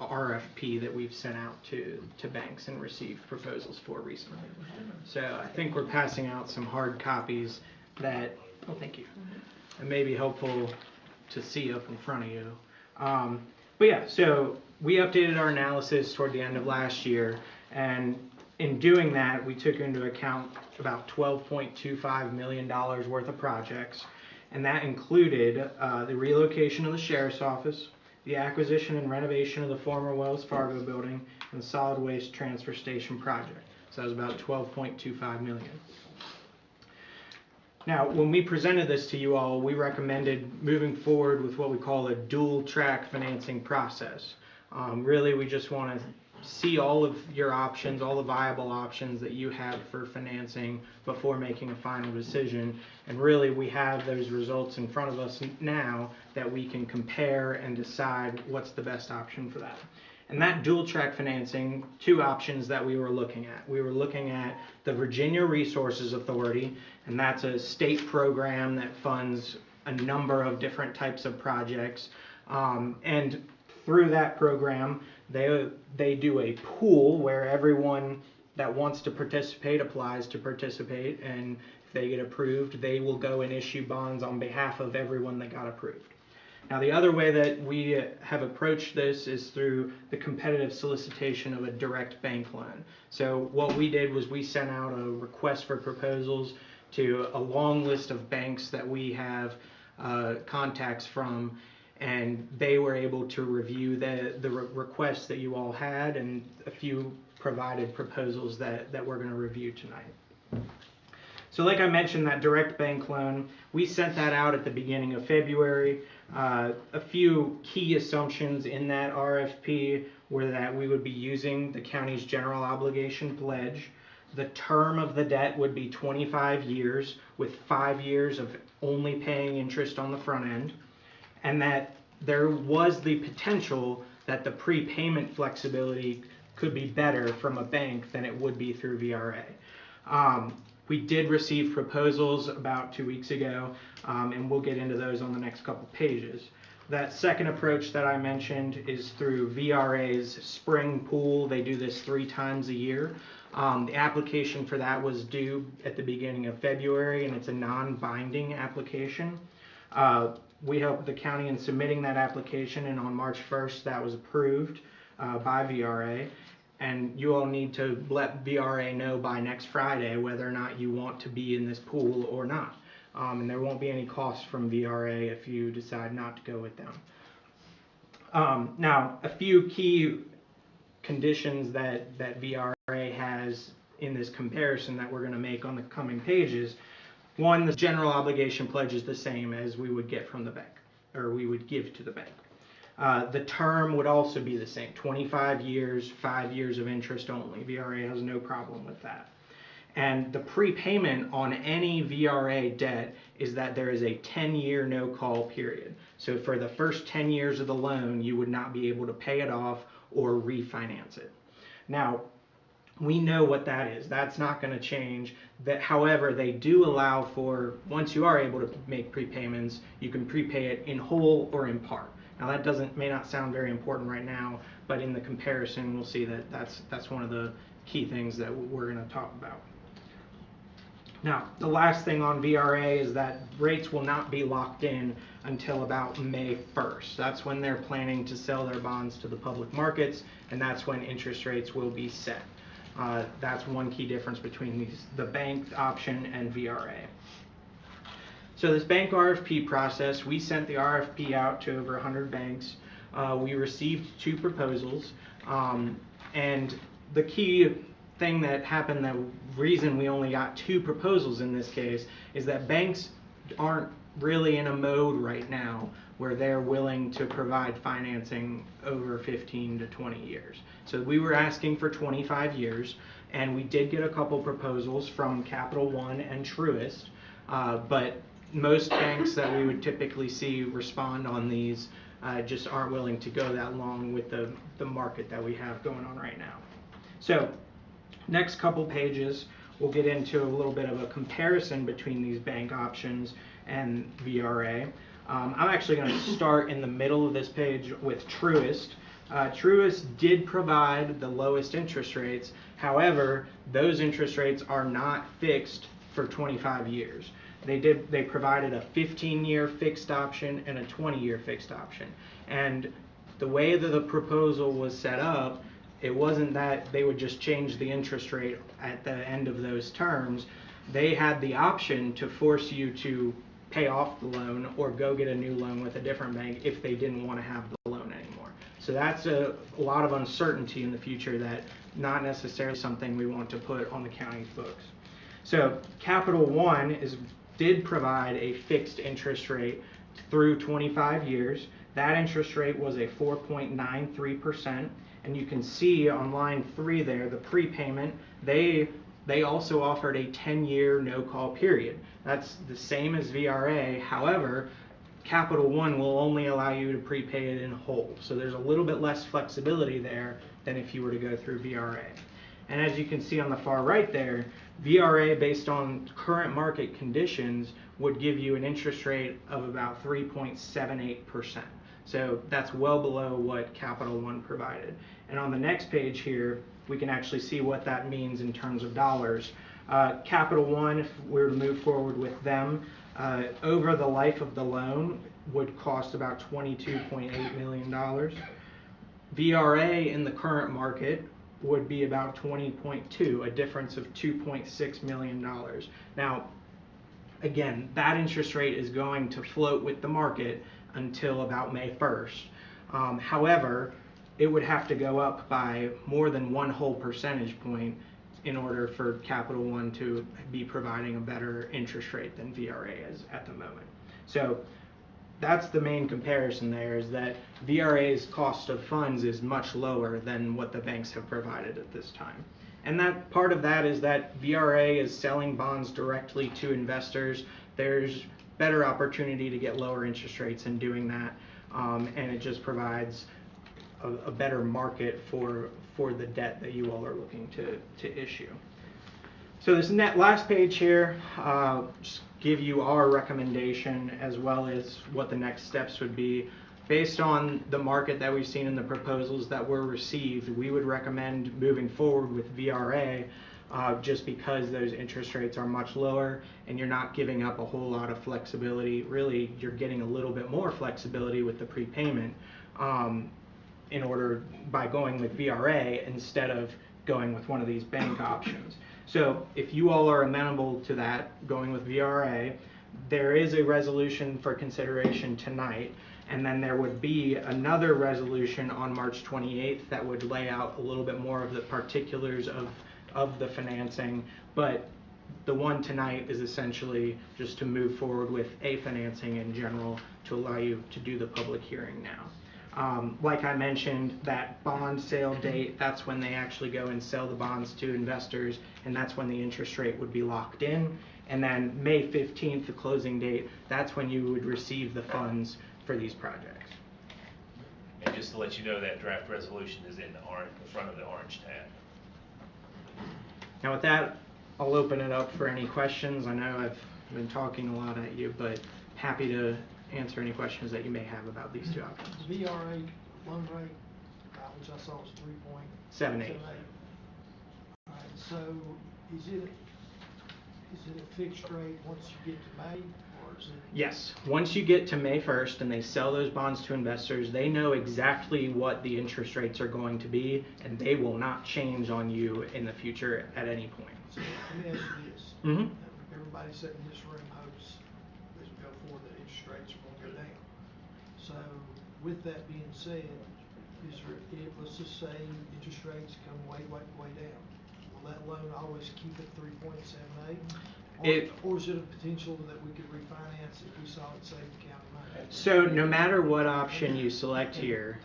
RFP that we've sent out to banks and received proposals for recently. So I think we're passing out some hard copies that, oh, thank you. It may be helpful to see up in front of you. But yeah, so we updated our analysis toward the end of last year, and in doing that, we took into account about $12.25 million worth of projects, and that included the relocation of the sheriff's office, the acquisition and renovation of the former Wells Fargo building, and the solid waste transfer station project. So that was about $12.25 million. Now, when we presented this to you all, we recommended moving forward with what we call a dual track financing process. Really, we just want to see all of your options, all the viable options that you have for financing before making a final decision. And really, we have those results in front of us now that we can compare and decide what's the best option for that. And that dual track financing, two options that we were looking at. We were looking at the Virginia Resources Authority, and that's a state program that funds a number of different types of projects. And through that program, they do a pool where everyone that wants to participate applies to participate, and if they get approved, they will go and issue bonds on behalf of everyone that got approved. Now, the other way that we have approached this is through the competitive solicitation of a direct bank loan. So what we did was we sent out a request for proposals to a long list of banks that we have contacts from, and they were able to review the requests that you all had, and a few provided proposals that we're going to review tonight. So like I mentioned, that direct bank loan, we sent that out at the beginning of February. A few key assumptions in that RFP were that we would be using the county's general obligation pledge. The term of the debt would be 25 years, with 5 years of only paying interest on the front end, and that there was the potential that the prepayment flexibility could be better from a bank than it would be through VRA. We did receive proposals about 2 weeks ago, and we'll get into those on the next couple pages. That second approach that I mentioned is through VRA's spring pool. They do this 3 times a year. The application for that was due at the beginning of February, and it's a non-binding application. We helped the county in submitting that application, and on March 1st that was approved by VRA. And you all need to let VRA know by next Friday whether or not you want to be in this pool or not. And there won't be any costs from VRA if you decide not to go with them. Now, a few key conditions that VRA has in this comparison that we're going to make on the coming pages. One, the general obligation pledge is the same as we would get from the bank, or we would give to the bank. The term would also be the same, 25 years, 5 years of interest only. VRA has no problem with that. And the prepayment on any VRA debt is that there is a 10-year no-call period. So for the first 10 years of the loan, you would not be able to pay it off or refinance it. Now, we know what that is. That's not going to change. However, they do allow for, once you are able to make prepayments, you can prepay it in whole or in part. Now that may not sound very important right now, but in the comparison we'll see that that's one of the key things that we're going to talk about. Now, the last thing on VRA is that rates will not be locked in until about May 1st. That's when they're planning to sell their bonds to the public markets, and that's when interest rates will be set. That's one key difference between the bank option and VRA. So this bank RFP process, we sent the RFP out to over 100 banks. We received 2 proposals, and the key thing that happened, the reason we only got 2 proposals in this case, is that banks aren't really in a mode right now where they're willing to provide financing over 15 to 20 years. So we were asking for 25 years, and we did get a couple proposals from Capital One and Truist, but most banks that we would typically see respond on these just aren't willing to go that long with the market that we have going on right now. So next couple pages, we'll get into a little bit of a comparison between these bank options and VRA. I'm actually going to start in the middle of this page with Truist. Truist did provide the lowest interest rates. However, those interest rates are not fixed for 25 years. They provided a 15-year fixed option and a 20-year fixed option. And the way that the proposal was set up, it wasn't that they would just change the interest rate at the end of those terms. They had the option to force you to pay off the loan or go get a new loan with a different bank if they didn't want to have the loan anymore. So that's a lot of uncertainty in the future that not necessarily something we want to put on the county's books. So Capital One did provide a fixed interest rate through 25 years. That interest rate was a 4.93%. And you can see on line 3 there, the prepayment, they also offered a 10-year no-call period. That's the same as VRA. However, Capital One will only allow you to prepay it in whole. So there's a little bit less flexibility there than if you were to go through VRA. And as you can see on the far right there, VRA, based on current market conditions, would give you an interest rate of about 3.78%. So that's well below what Capital One provided. And on the next page here, we can actually see what that means in terms of dollars. Capital One, if we were to move forward with them, over the life of the loan would cost about $22.8 million. VRA in the current market would be about 20.2, a difference of $2.6 million. Now, again, that interest rate is going to float with the market until about May 1st. However, it would have to go up by more than 1 whole percentage point in order for Capital One to be providing a better interest rate than VRA is at the moment. So that's the main comparison there, is that VRA's cost of funds is much lower than what the banks have provided at this time. And that part of that is that VRA is selling bonds directly to investors. There's better opportunity to get lower interest rates in doing that, and it just provides a better market for the debt that you all are looking to issue. So this last page here, just give you our recommendation as well as what the next steps would be. Based on the market that we've seen in the proposals that were received, we would recommend moving forward with VRA just because those interest rates are much lower and you're not giving up a whole lot of flexibility. Really, you're getting a little bit more flexibility with the prepayment by going with VRA instead of going with one of these bank options. So if you all are amenable to that, going with VRA, there is a resolution for consideration tonight, and then there would be another resolution on March 28th that would lay out a little bit more of the particulars of the financing, but the one tonight is essentially just to move forward with a financing in general to allow you to do the public hearing now. Like I mentioned, that bond sale date, that's when they actually go and sell the bonds to investors, and that's when the interest rate would be locked in. And then May 15th, the closing date, that's when you would receive the funds for these projects. And just to let you know, that draft resolution is in the front of the orange tab. Now with that, I'll open it up for any questions. I know I've been talking a lot at you, but happy to answer any questions that you may have about these two options. VRA loan rate, which I saw was 3.78. 7.8. All right, so is it Is it a fixed rate once you get to May, or is it? Yes, once you get to May 1st and they sell those bonds to investors, they know exactly what the interest rates are going to be, and they will not change on you in the future at any point. So let me ask you this. Mhm. Everybody sitting in this room hopes as we go forward that interest rates are gonna go down. So with that being said, let's just say interest rates come way down. Will that loan always keep it 3.78? Or is it a potential that we could refinance if we saw it save the county money? So no matter what option you select here,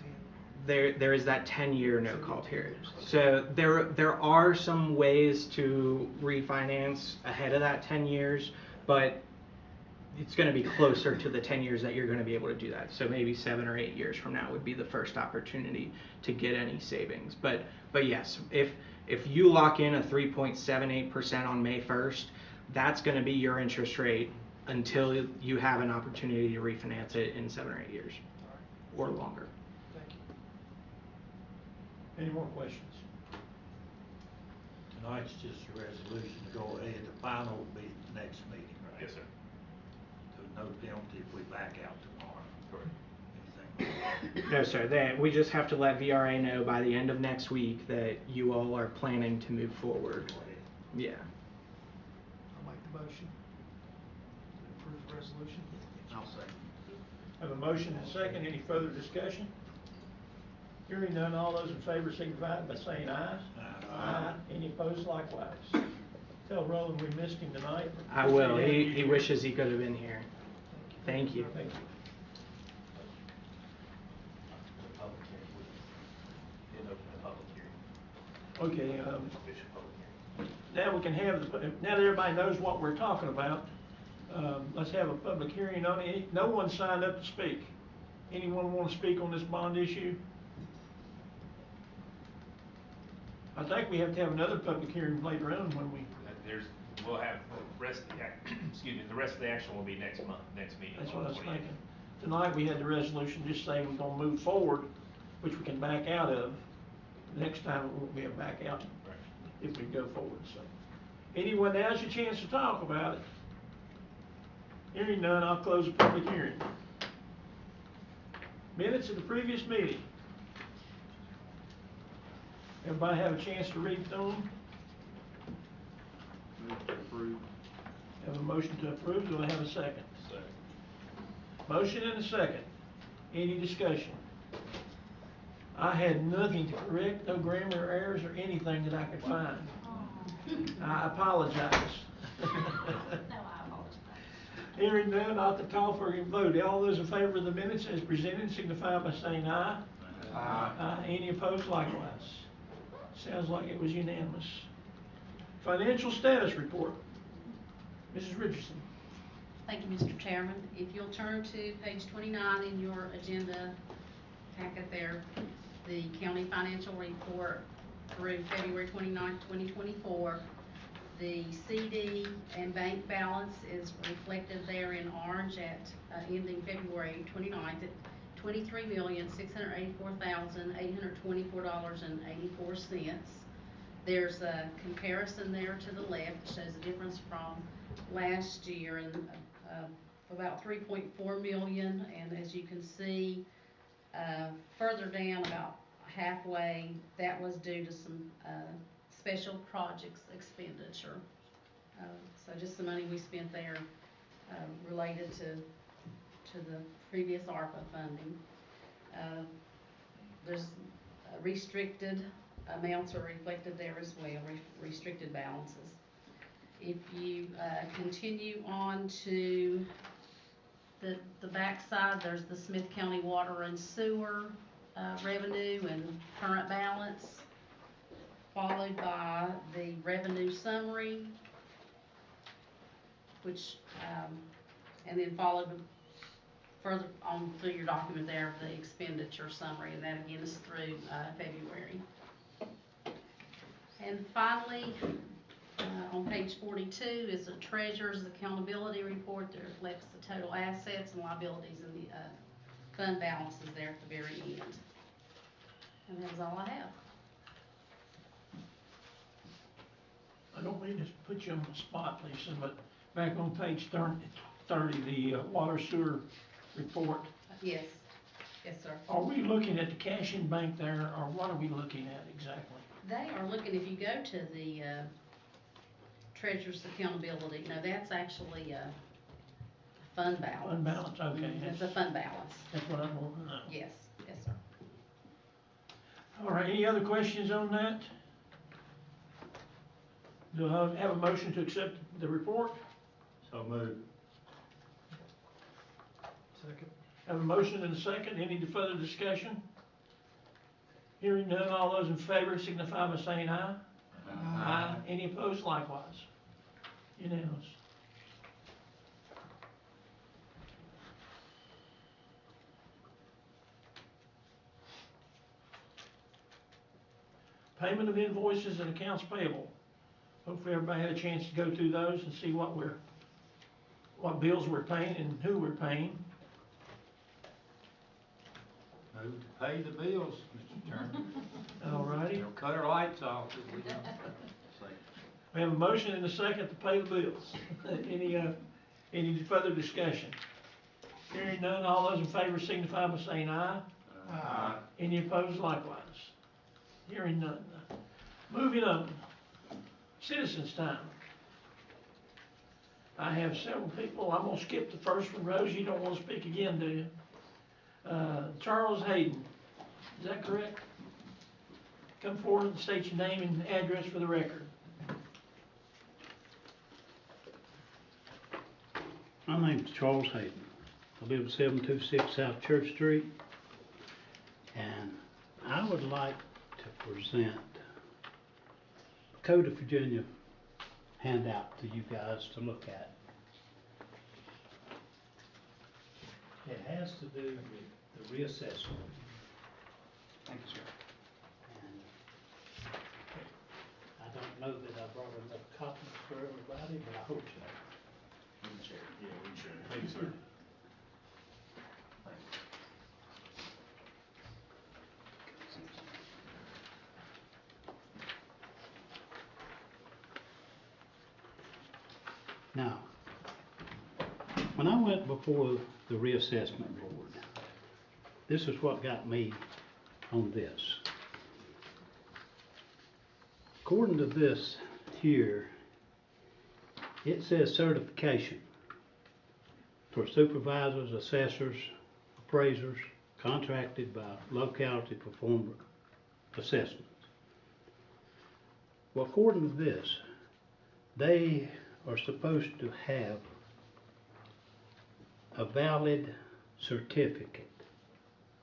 there is that 10-year no call period. So there are some ways to refinance ahead of that 10 years, but it's going to be closer to the 10 years that you're going to be able to do that. So maybe 7 or 8 years from now would be the first opportunity to get any savings. But yes, if you lock in a 3.78% on May 1st, that's going to be your interest rate until you have an opportunity to refinance it in 7 or 8 years or longer. Thank you. Any more questions? Tonight's just a resolution to go ahead. The final will be the next meeting, right? Yes, sir. So no penalty if we back out tomorrow. Correct. Anything? No, sir. We just have to let VRA know by the end of next week that you all are planning to move forward. Yeah. I'll make the motion to approve the resolution. I'll second. Have a motion and a second. Any further discussion? Hearing none, all those in favor signify by saying aye. Aye. Any opposed likewise? Tell Roland we missed him tonight. I will. Appreciate having you He here. wishes he could have been here. Thank you. Thank you. The public hearing, we didn't open the public hearing. Okay, Official public hearing. now we can have, now that everybody knows what we're talking about, let's have a public hearing on it. No one signed up to speak. Anyone want to speak on this bond issue? I think we have to have another public hearing later on when we, We'll have the rest, excuse me, the rest of the action will be next month, next meeting. that's on what I the was 28th. thinking. Tonight we had the resolution just saying we're gonna move forward, which we can back out of. Next time it won't be a back out Right. if we go forward, so. Anyone, now's your chance to talk about it. Hearing none, I'll close the public hearing. Minutes of the previous meeting. Everybody have a chance to read through them? Move to approve. Have a motion to approve, do I have a second? Second. Motion and a second. Any discussion? I had nothing to correct, no grammar errors or anything that I could find. I apologize. No, I apologize. Hearing none, I'll have to call for a vote. All those in favor of the minutes as presented signify by saying aye. Aye. Any opposed likewise? Sounds like it was unanimous. Financial status report. Mrs. Richardson. Thank you, Mr. Chairman. If you'll turn to page 29 in your agenda packet there, the county financial report through February 29th, 2024. The CD and bank balance is reflected there in orange at ending February 29th at $23,684,824.84. There's a comparison there to the left that shows the difference from last year and about 3.4 million, and as you can see further down about halfway, that was due to some special projects expenditure. So just the money we spent there related to the previous ARPA funding. There's restricted amounts are reflected there as well, restricted balances. If you continue on to the back side, there's the Smyth County Water and Sewer revenue and current balance, followed by the revenue summary, which, and then followed further on through your document there, the expenditure summary, and that again is through February. And finally, on page 42 is the treasurer's accountability report that reflects the total assets and liabilities and the fund balances there at the very end. And that is all I have. I don't mean to put you on the spot, Lisa, but back on page 30, the water sewer report, Yes, yes, sir. are we looking at the cash in bank there, or what are we looking at exactly? They are looking, if you go to the, treasurer's accountability, no, that's actually a fund balance. Fund balance, okay. It's a fund balance. That's what I'm wanting to know. Yes, yes, sir. All right, any other questions on that? Do I have a motion to accept the report? So moved. Second. Have a motion and a second, any further discussion? Hearing none, all those in favor signify by saying aye. Aye. Any opposed likewise? Unanimous. Payment of invoices and accounts payable. Hopefully everybody had a chance to go through those and see what bills we're paying and who we're paying. Move to pay the bills, Mr. Chairman. All righty. They'll cut our lights off if we don't. We have a motion and a second to pay the bills. Any further discussion? Hearing none, all those in favor signify by saying aye. Aye. Any opposed likewise? Hearing none. Moving on. Citizens' time. I have several people. I'm gonna skip the first one. Rose, you don't wanna speak again, do you? Charles Hayden, is that correct? Come forward and state your name and address for the record. My name's Charles Hayden. I live at 726 South Church Street, and I would like to present a Code of Virginia handout to you guys to look at. It has to do with the reassessment. Thank you, sir. And I don't know that I brought enough copies for everybody, but I hope so. Yeah, we sure. Thank you, sir. Now, when I went before the reassessment board, this is what got me on this. According to this here, it says certification for supervisors, assessors, appraisers, contracted by locality perform assessments. Well, according to this, they are supposed to have a valid certificate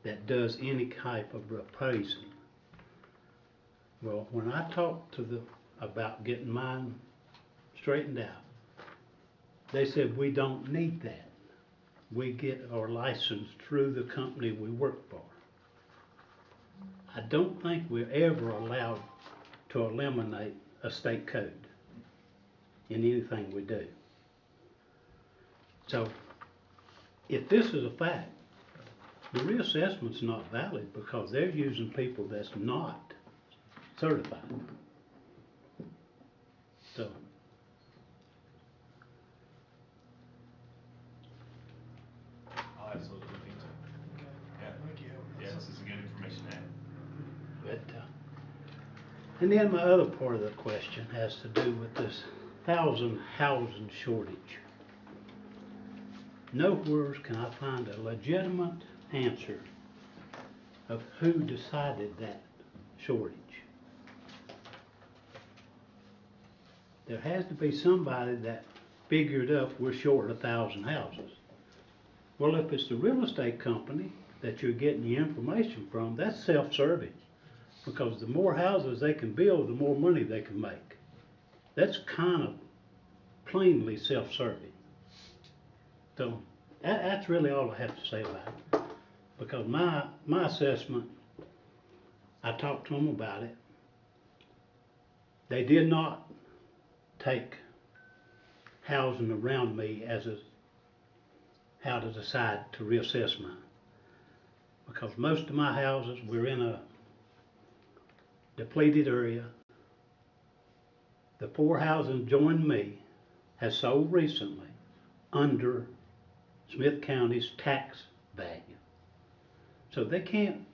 that does any type of appraising. Well, when I talked to about getting mine straightened out, they said we don't need that. We get our license through the company we work for. I don't think we're ever allowed to eliminate a state code in anything we do. So, if this is a fact, the reassessment's not valid because they're using people that's not certified. So, I'll absolutely look into it. Okay. Yeah. Thank you. Yeah, this is good information to have. but, and then my other part of the question has to do with this 1,000 housing shortage. Nowhere can I find a legitimate answer of who decided that shortage. There has to be somebody that figured up we're short 1,000 houses. Well, if it's the real estate company that you're getting the information from, that's self-serving. Because the more houses they can build, the more money they can make. That's kind of plainly self-serving. So that's really all I have to say about it. Because my assessment, I talked to them about it. They did not take housing around me as how to decide to reassess mine. Because most of my houses, we're in a depleted area. the 4 houses joined me has sold recently under Smyth County's tax value. So they can't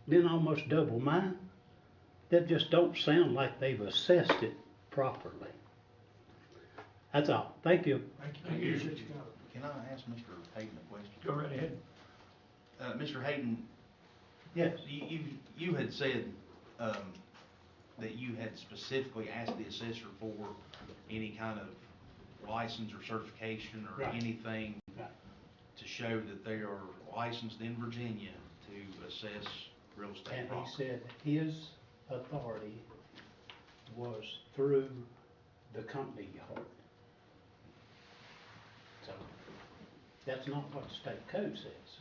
then almost double mine. That just don't sound like they've assessed it properly. That's all. Thank you. Thank you. Appreciate you coming. Can I ask Mr. Hayden a question? Go right ahead. Mr. Hayden, Yes. you had said, that you had specifically asked the assessor for any kind of license or certification or Right. anything Right. to show that they are licensed in Virginia to assess real estate And he property. said his authority was through the company yard. So, that's not what the state code says.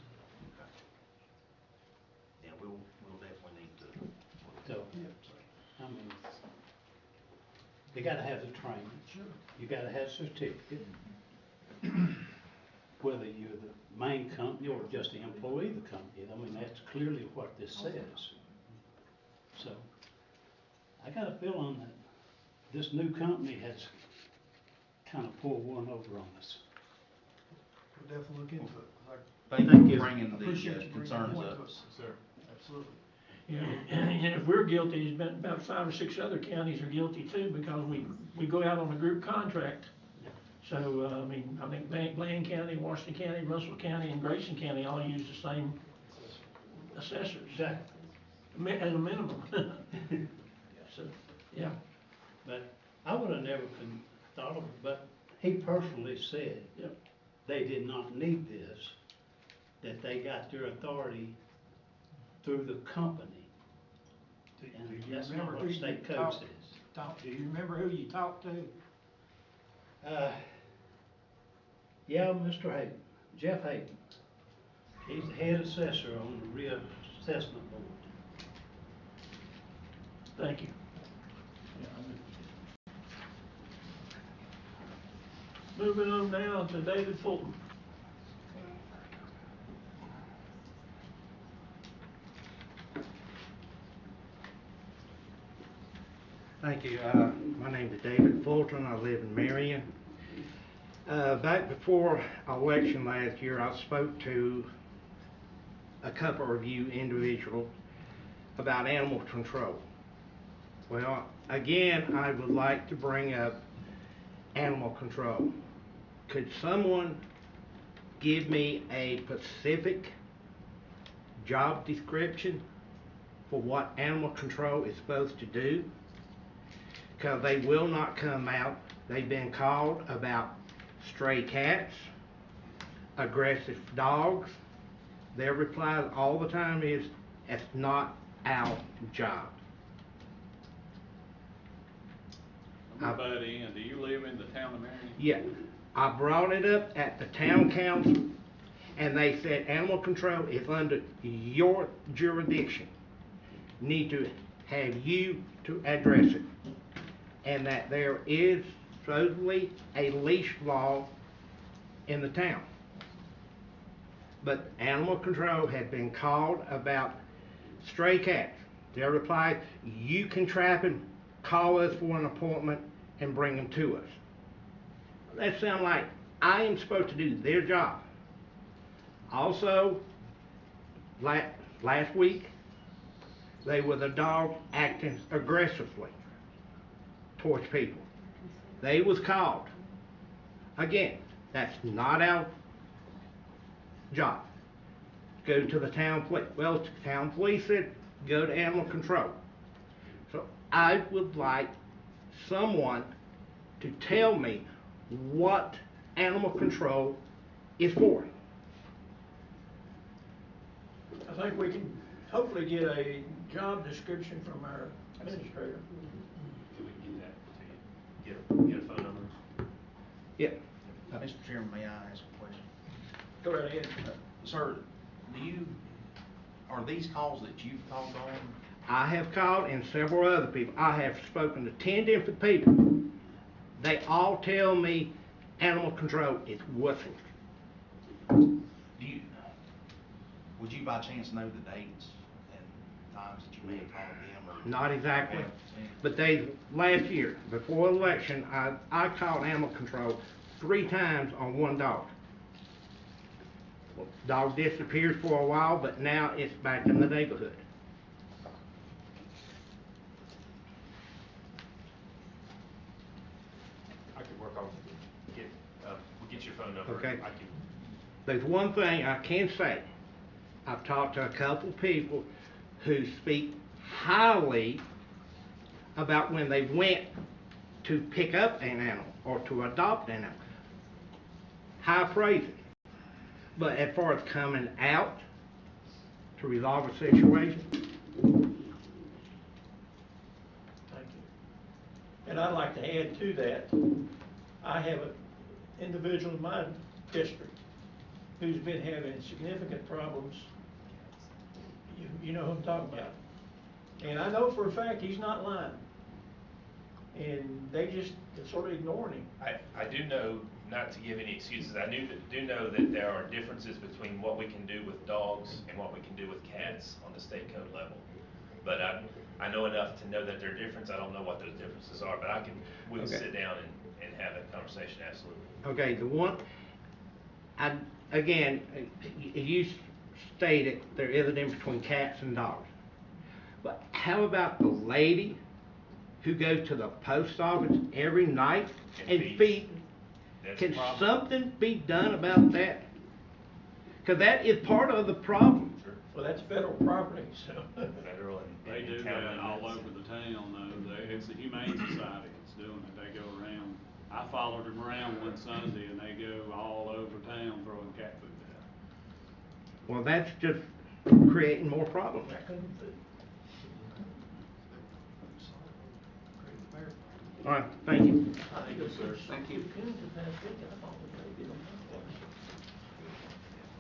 Yeah, we'll definitely need to. So, I mean, you gotta have the training. Sure. You gotta have certificate. Whether you're the main company or just the employee of the company, I mean, that's clearly what this says. So, I got a feeling that this new company has kind of pulled one over on us. We'll definitely look into it. Thank Thank you you. for bringing the Appreciate you bringing concerns that point up. to us. Sir. Absolutely. Yeah, and if we're guilty, there's been about 5 or 6 other counties are guilty too, because we go out on a group contract. So, I mean, I think Bland County, Washington County, Russell County, and Grayson County all use the same assessors. Exactly. As a minimum. So, yeah. But I would have never thought of it, but he personally said Yep. they did not need this, that they got their authority through the company. And Do you that's not remember what who state you code talked, says. do you remember who you talked to? Yeah, Mr. Hayden, Jeff Hayden. He's the head assessor on the reassessment board. Thank you. Moving on now to David Fulton. Thank you. My name is David Fulton. I live in Marion. Back before election last year, I spoke to a couple of you individuals about animal control. Well, again, I would like to bring up animal control. Could someone give me a specific job description for what animal control is supposed to do? Because they will not come out. They've been called about stray cats, aggressive dogs. Their reply all the time is, "It's not our job." I'm gonna butt in. Do you live in the town of Marion? Yeah, I brought it up at the town council, and they said animal control is under your jurisdiction. Need to have you to address it. And that there is supposedly a leash law in the town. But animal control had been called about stray cats. Their reply, "You can trap them, call us for an appointment, and bring them to us." That sounds like I am supposed to do their job. Also, last week, they were the dog acting aggressively towards people. They was called. Again, that's not our job. Go to the town police. Well, the town police said, go to animal control. So I would like someone to tell me what animal control is for. I think we can hopefully get a job description from our administrator. We can get that to you. Get a phone number. Yeah. Mr. Chairman, may I ask a question? Go right ahead. Sir, are these calls that you've called on? I have called and several other people. I have spoken to 10 different people. They all tell me animal control is worthless. Would you by chance know the dates times that you may have called him or? Not exactly, but last year, before election, I called animal control 3 times on one dog. Well, dog disappeared for a while, but now it's back in the neighborhood. I could work on, we'll get your phone number. Okay. I can, There's one thing I can say. I've talked to a couple people who speak highly about when they went to pick up an animal or to adopt an animal. High praise. But as far as coming out to resolve a situation, Thank you. And I'd like to add to that, I have an individual in my district who's been having significant problems. You know who I'm talking about. And I know for a fact he's not lying. And they just sort of ignoring him. I do know, not to give any excuses, I do know that there are differences between what we can do with dogs and what we can do with cats on the state code level. But I know enough to know that there are differences. I don't know what those differences are, but we can sit down and have that conversation, absolutely. okay, the one, again, you stated there is a difference between cats and dogs. But how about the lady who goes to the post office every night and feeds? Can something be done about that? Because that is part of the problem. Sure. Well, that's federal property, so. Federal and They do town that all limits. over the town, though. It's the Humane Society that's doing it. They go around. I followed them around one Sunday, and they go all over town throwing cat food out. Well, that's just creating more problems. All right, thank you. Thank you, sir. Thank you.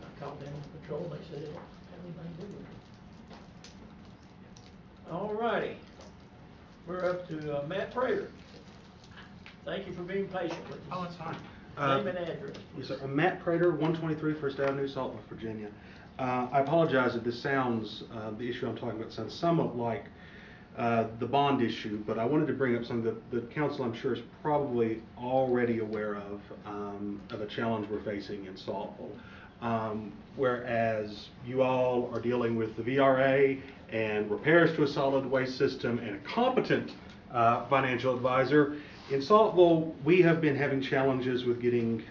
I called them on patrol, they said they don't have anything to do with it. All righty. We're up to Matt Prater. Thank you for being patient with us. Oh, that's fine. Name and address. Yes, sir. I'm Matt Prater, 123 First Avenue, Saltville, Virginia. I apologize if this sounds, the issue I'm talking about sounds somewhat like the bond issue, but I wanted to bring up something that the council, I'm sure, is probably already aware of a challenge we're facing in Saltville. Whereas you all are dealing with the VRA and repairs to a solid waste system and a competent financial advisor, in Saltville, we have been having challenges with getting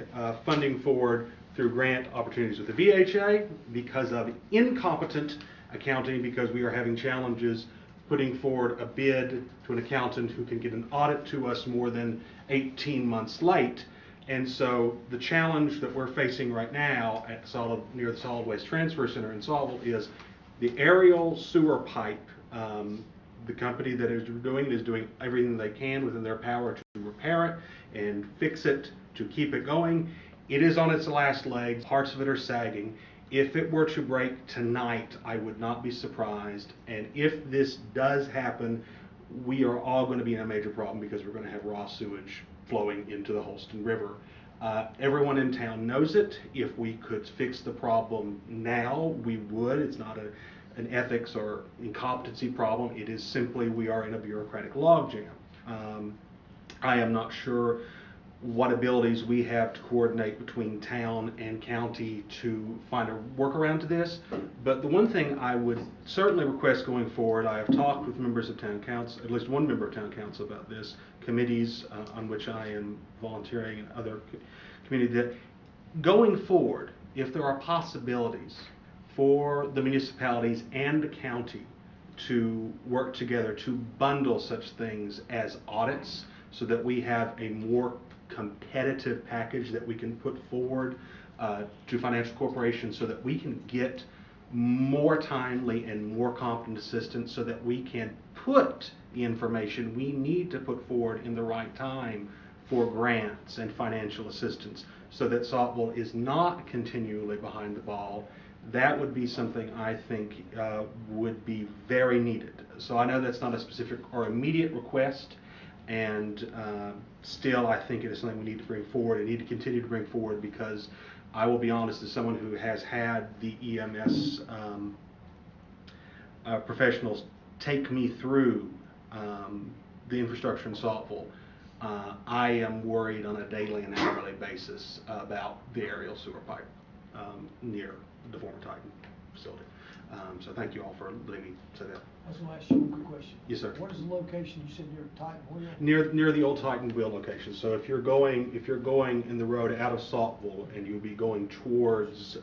funding forward through grant opportunities with the VHA because of incompetent accounting, because we are having challenges putting forward a bid to an accountant who can get an audit to us more than 18 months late. And so the challenge that we're facing right now at near the Solid Waste Transfer Center in Saltville is the aerial sewer pipe. The company that is doing it is doing everything they can within their power to repair it and fix it to keep it going. It is on its last legs. Parts of it are sagging. If it were to break tonight, I would not be surprised. And if this does happen, we are all going to be in a major problem because we're going to have raw sewage flowing into the Holston River. Everyone in town knows it. If we could fix the problem now, we would. It's not an ethics or incompetency problem. It is simply we are in a bureaucratic logjam. I am not sure what abilities we have to coordinate between town and county to find a workaround to this. But the one thing I would certainly request going forward, I have talked with members of town council, at least one member of town council about this, committees on which I am volunteering and other communities, that going forward, if there are possibilities for the municipalities and the county to work together to bundle such things as audits so that we have a more competitive package that we can put forward to financial corporations so that we can get more timely and more competent assistance so that we can put the information we need to put forward in the right time for grants and financial assistance so that Saltville is not continually behind the ball. That would be something I think would be very needed. So I know that's not a specific or immediate request, and still I think it is something we need to bring forward and need to continue to bring forward, because I will be honest, as someone who has had the EMS professionals take me through the infrastructure in Saltville, I am worried on a daily and hourly basis about the aerial sewer pipe near the former Titan facility. So thank you all for letting me say that. I was gonna ask you one quick question. Yes, sir. What is the location you said near Titan? Where you at? Near the old Titan wheel location. So if you're going in the road out of Saltville and you'll be going towards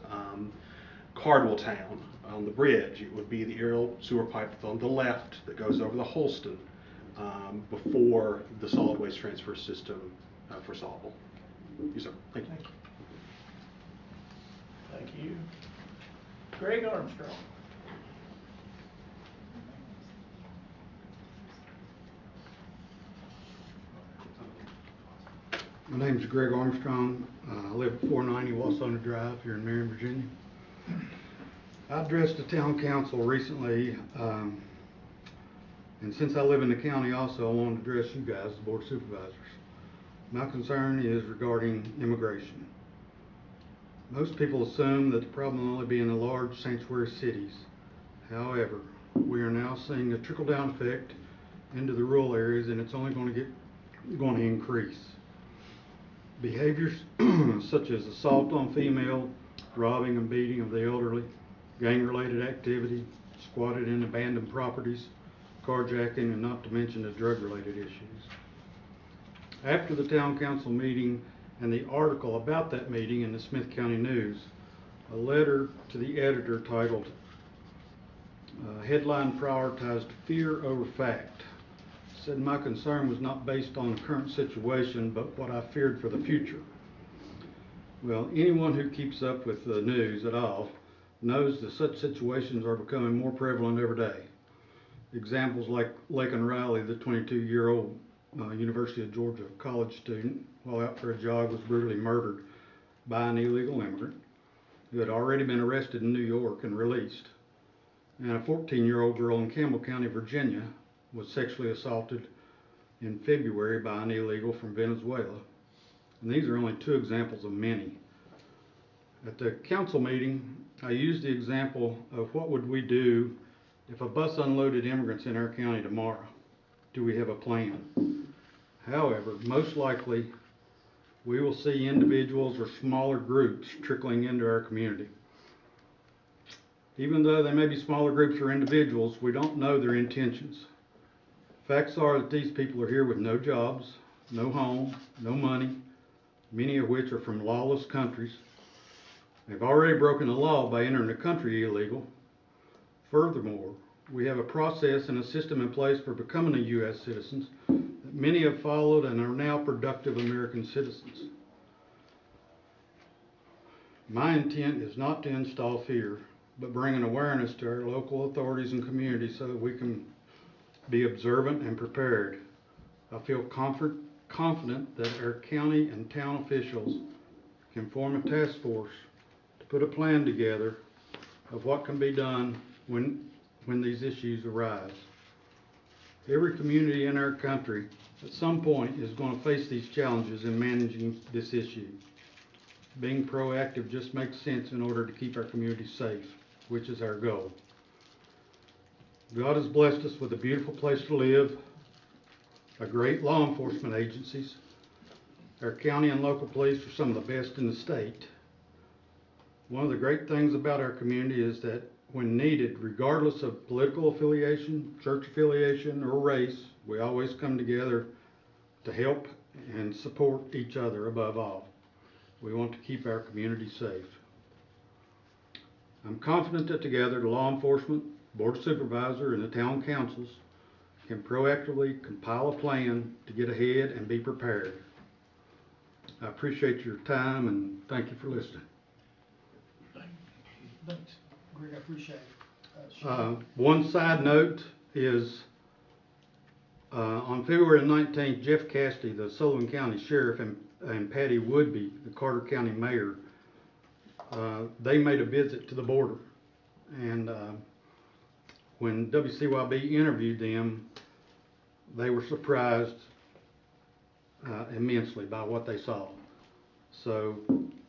Cardwell Town on the bridge, it would be the aerial sewer pipe that's on the left that goes over the Holston before the solid waste transfer system for Saltville. Yes, sir. Thank you. Thank you. Greg Armstrong. My name is Greg Armstrong. I live at 490 Wasona Drive here in Marion, Virginia. I addressed the town council recently, and since I live in the county also, I wanted to address you guys, the board of supervisors. My concern is regarding immigration. Most people assume that the problem will only be in the large sanctuary cities. However, we are now seeing a trickle-down effect into the rural areas, and it's only going to increase. Behaviors such as assault on female, robbing and beating of the elderly, gang-related activity, squatted in abandoned properties, carjacking, and not to mention the drug-related issues. After the town council meeting and the article about that meeting in the Smyth County News, a letter to the editor titled, headline prioritized fear over fact, said my concern was not based on the current situation, but what I feared for the future. Well, anyone who keeps up with the news at all knows that such situations are becoming more prevalent every day. Examples like Laken Riley, the 22-year-old University of Georgia college student, while out for a jog, was brutally murdered by an illegal immigrant who had already been arrested in New York and released. And a 14-year-old girl in Campbell County, Virginia, was sexually assaulted in February by an illegal from Venezuela. And these are only two examples of many. At the council meeting, I used the example of what would we do if a bus unloaded immigrants in our county tomorrow. Do we have a plan? However, most likely, we will see individuals or smaller groups trickling into our community. Even though they may be smaller groups or individuals, we don't know their intentions. Facts are that these people are here with no jobs, no home, no money, many of which are from lawless countries. They've already broken the law by entering the country illegal. Furthermore, we have a process and a system in place for becoming a U.S. citizens that many have followed and are now productive American citizens. My intent is not to install fear, but bring an awareness to our local authorities and communities so that we can be observant and prepared. I feel confident that our county and town officials can form a task force to put a plan together of what can be done when these issues arise. Every community in our country at some point is going to face these challenges in managing this issue. Being proactive just makes sense in order to keep our community safe, which is our goal. God has blessed us with a beautiful place to live, a great law enforcement agencies. Our county and local police are some of the best in the state. One of the great things about our community is that when needed, regardless of political affiliation, church affiliation, or race, we always come together to help and support each other above all. We want to keep our community safe. I'm confident that together the law enforcement, board of supervisor, and the town councils can proactively compile a plan to get ahead and be prepared. I appreciate your time and thank you for listening. Thanks, Greg, I appreciate it. One side note is on February 19th, Jeff Cassidy, the Sullivan County Sheriff, and Patty Woodby, the Carter County Mayor, they made a visit to the border. And when WCYB interviewed them, they were surprised immensely by what they saw. So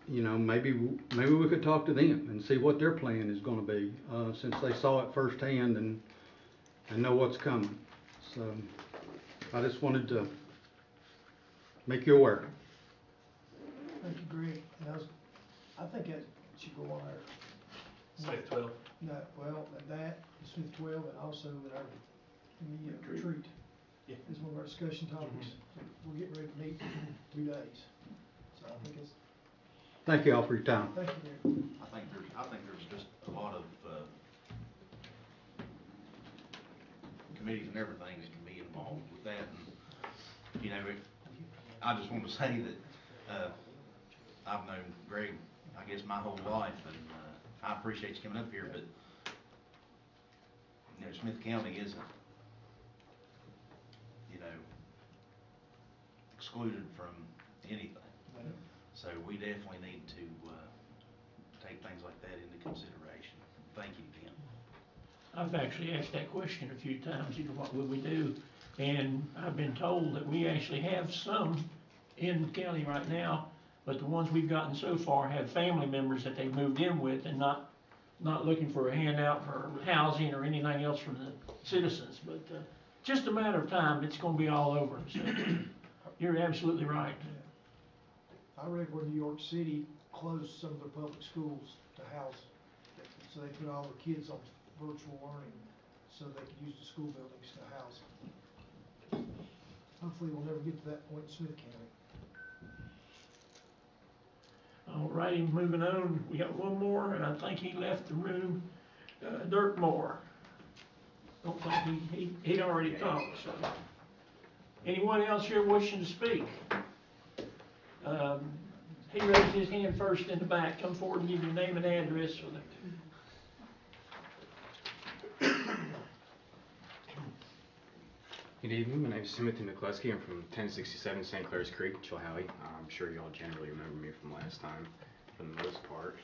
maybe we could talk to them and see what their plan is gonna be, since they saw it firsthand and know what's coming. So, I just wanted to make you aware. Thank you, Greg. And I think that should go on our. Smyth 12. No, well, that, Smith 12, and also at our, retreat. Yeah. Is one of our discussion topics. We're getting ready to meet in 2 days. So I think it's. Thank you all for your time. Thank you, Greg. I think there's just a lot of, committees and everything that can be involved with that, and, I just want to say that, I've known Greg, I guess, my whole life, and, I appreciate you coming up here, but, Smith County isn't, excluded from anything. So we definitely need to, take things like that into consideration. Thank you, Tim. I've actually asked that question a few times, what would we do? And I've been told that we actually have some in the county right now, but the ones we've gotten so far have family members that they've moved in with and not looking for a handout for housing or anything else from the citizens. But just a matter of time, it's gonna be all over. So you're absolutely right. I read where New York City closed some of their public schools to house, so they put all their kids on virtual learning, so they could use the school buildings to house them. Hopefully, we'll never get to that point in Smith County. All righty, moving on. We got one more, and I think he left the room. Dirk Moore. Don't think he'd already talked. So, anyone else here wishing to speak? He raised his hand first in the back. Come forward and give your name and address for the. Good evening, my name is Timothy McCluskey. I'm from 1067 St. Clair's Creek, Chilhowie. I'm sure you all generally remember me from last time, for the most part.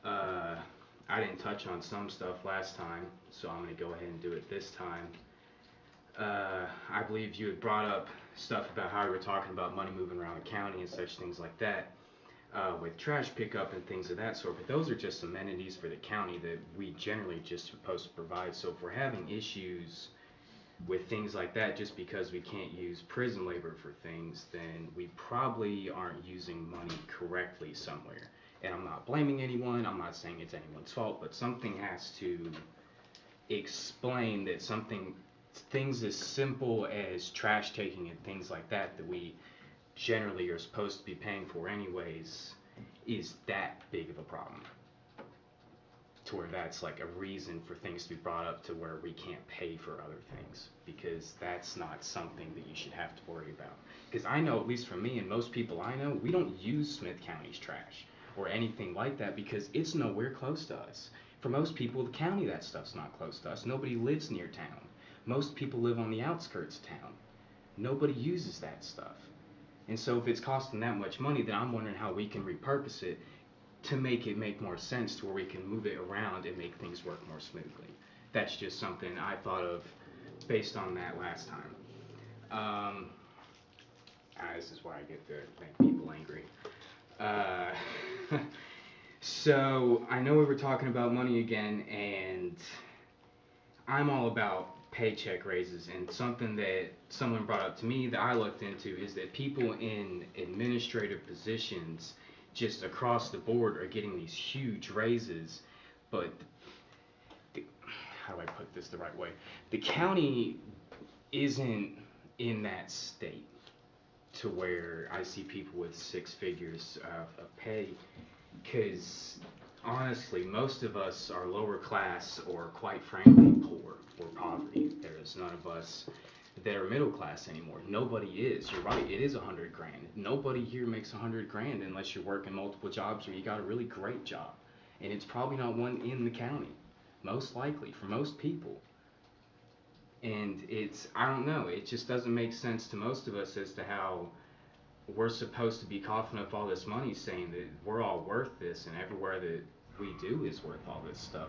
I didn't touch on some stuff last time, so I'm going to go ahead and do it this time. I believe you had brought up stuff about how we were talking about money moving around the county and such things like that, with trash pickup and things of that sort, but those are just amenities for the county that we generally just supposed to provide. So if we're having issues with things like that just because we can't use prison labor for things, then we probably aren't using money correctly somewhere. And I'm not blaming anyone, I'm not saying it's anyone's fault, but something has to explain that things as simple as trash taking and things like that that we generally are supposed to be paying for anyways is that big of a problem, to where that's like a reason for things to be brought up to where we can't pay for other things, because that's not something that you should have to worry about. Because I know, at least for me and most people I know, we don't use Smith County's trash or anything like that because it's nowhere close to us. For most people, the county, that stuff's not close to us. Nobody lives near town. Most people live on the outskirts of town. Nobody uses that stuff. And so if it's costing that much money, then I'm wondering how we can repurpose it to make it make more sense, to where we can move it around and make things work more smoothly. That's just something I thought of based on that last time. This is why I get to make people angry. So I know we were talking about money again, and I'm all about paycheck raises, and something that someone brought up to me that I looked into is that people in administrative positions just across the board are getting these huge raises, but how do I put this the right way? The county isn't in that state to where I see people with 6 figures of pay, because honestly, most of us are lower class or, quite frankly, poor or poverty. There's none of us that are middle class anymore. Nobody is. You're right, it is $100 grand. Nobody here makes $100 grand unless you're working multiple jobs or you got a really great job. And it's probably not one in the county, most likely, for most people. And I don't know, it just doesn't make sense to most of us as to how we're supposed to be coughing up all this money saying that we're all worth this and everywhere that we do is worth all this stuff.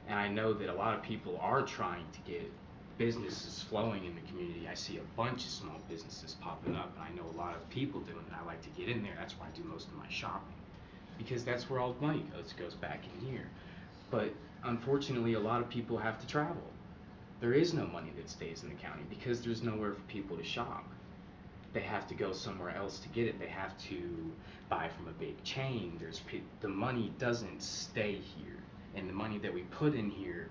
And I know that a lot of people are trying to get businesses flowing in the community. I see a bunch of small businesses popping up, and I know a lot of people doing it. I like to get in there. That's where I do most of my shopping, because that's where all the money goes back in here. But unfortunately, a lot of people have to travel. There is no money that stays in the county because there's nowhere for people to shop. They have to go somewhere else to get it. They have to buy from a big chain. The money doesn't stay here, and the money that we put in here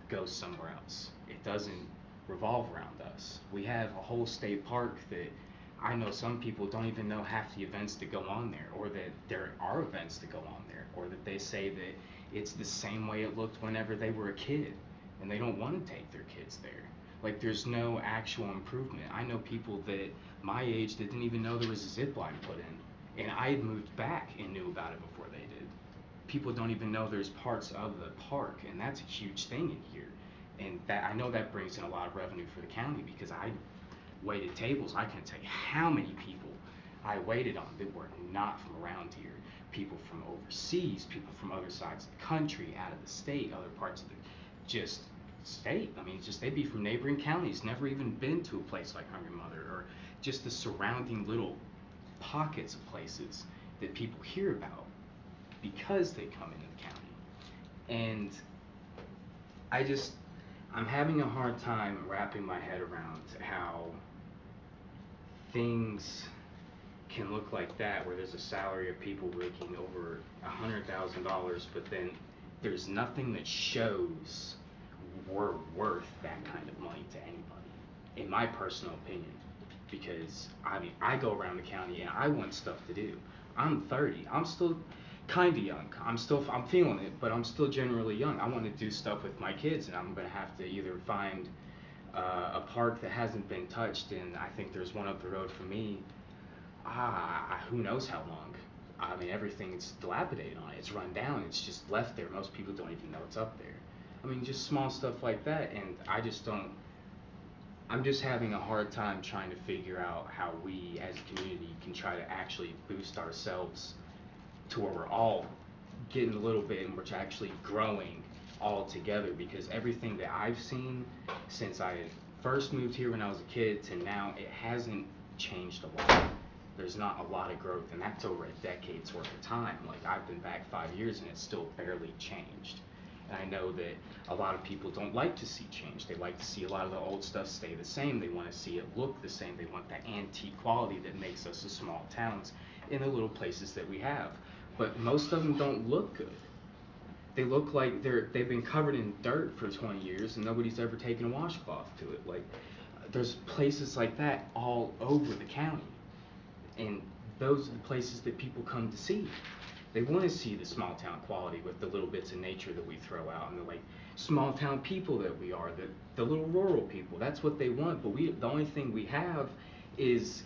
goes somewhere else. It doesn't revolve around us. We have a whole state park that I know some people don't even know half the events that go on there, or that there are events that go on there, or that they say that it's the same way it looked whenever they were a kid, and they don't want to take their kids there. Like, there's no actual improvement. I know people that my age that didn't even know there was a zip line put in, and I had moved back and knew about it before they did. People don't even know there's parts of the park, and that's a huge thing in here. And that, I know that brings in a lot of revenue for the county, because I waited tables. I can't tell you how many people I waited on that were not from around here. People from overseas, people from other sides of the country, out of the state, other parts of the just state. I mean, just they'd be from neighboring counties, never even been to a place like Hungry Mother, or just the surrounding little pockets of places that people hear about because they come into the county. And I'm having a hard time wrapping my head around how things can look like that, where there's a salary of people making over $100,000, but then there's nothing that shows we're worth that kind of money to anybody, in my personal opinion. Because I mean, I go around the county and I want stuff to do. I'm 30. I'm still kind of young. I'm feeling it, but I'm still generally young. I want to do stuff with my kids, and I'm going to have to either find a park that hasn't been touched, and I think there's one up the road for me. Who knows how long. I mean, everything's dilapidated on it. It's run down. It's just left there. Most people don't even know it's up there. I mean, just small stuff like that, and I'm just having a hard time trying to figure out how we as a community can try to actually boost ourselves to where we're all getting a little bit and we're actually growing all together, because everything that I've seen since I first moved here when I was a kid to now, it hasn't changed a lot. There's not a lot of growth, and that's over a decade's worth of time. Like, I've been back 5 years and it's still barely changed. And I know that a lot of people don't like to see change. They like to see a lot of the old stuff stay the same. They want to see it look the same. They want that antique quality that makes us the small towns in the little places that we have. But most of them don't look good. They look like they've been covered in dirt for 20 years and nobody's ever taken a washcloth to it. Like, there's places like that all over the county. And those are the places that people come to see. They want to see the small town quality with the little bits of nature that we throw out, and the like small town people that we are, the little rural people. That's what they want. But the only thing we have is,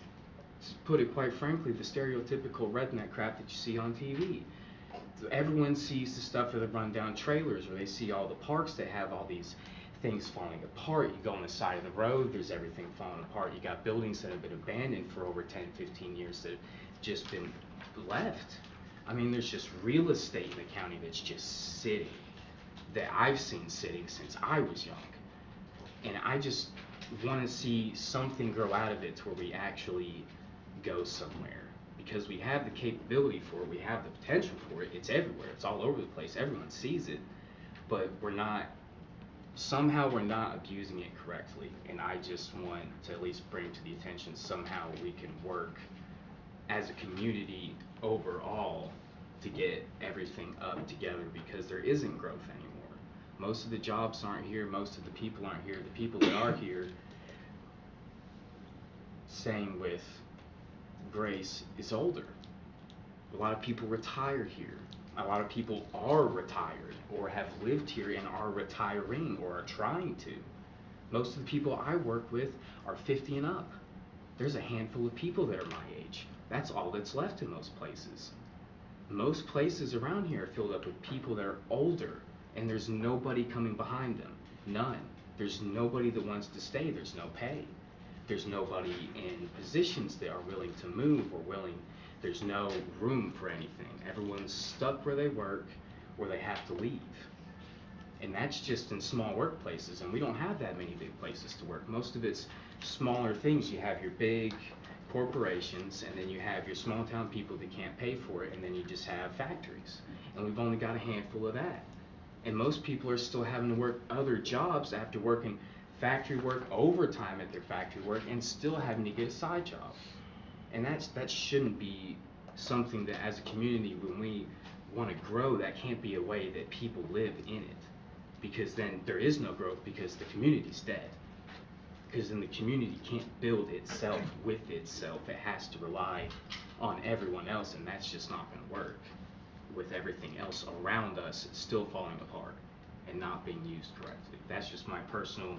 to put it quite frankly, the stereotypical redneck crap that you see on TV. Everyone sees the stuff of the rundown trailers, or they see all the parks that have all these things falling apart. You go on the side of the road, there's everything falling apart. You got buildings that have been abandoned for over 10, 15 years that have just been left. I mean, there's just real estate in the county that's just sitting, that I've seen sitting since I was young. And I just want to see something grow out of it to where we actually go somewhere. Because we have the capability for it, we have the potential for it, it's everywhere, it's all over the place, everyone sees it. But somehow we're not abusing it correctly. And I just want to at least bring to the attention somehow we can work as a community overall to get everything up together, because there isn't growth anymore. Most of the jobs aren't here, most of the people aren't here. The people that are here, same with Grace, is older. A lot of people retire here. A lot of people are retired or have lived here and are retiring or are trying to. Most of the people I work with are 50 and up. There's a handful of people that are my age. That's all that's left in most places. Most places around here are filled up with people that are older, and there's nobody coming behind them. None. There's nobody that wants to stay. There's no pay. There's nobody in positions that are willing to move or there's no room for anything. Everyone's stuck where they work or they have to leave. And that's just in small workplaces, and we don't have that many big places to work. Most of it's smaller things. You have your big corporations, and then you have your small town people that can't pay for it, and then you just have factories. And we've only got a handful of that. And most people are still having to work other jobs after working factory work, overtime at their factory work, and still having to get a side job. And that shouldn't be something that, as a community, when we want to grow, that can't be a way that people live in it. Because then there is no growth, because the community's dead. Because then the community can't build itself with itself. It has to rely on everyone else, and that's just not going to work with everything else around us still falling apart and not being used correctly. That's just my personal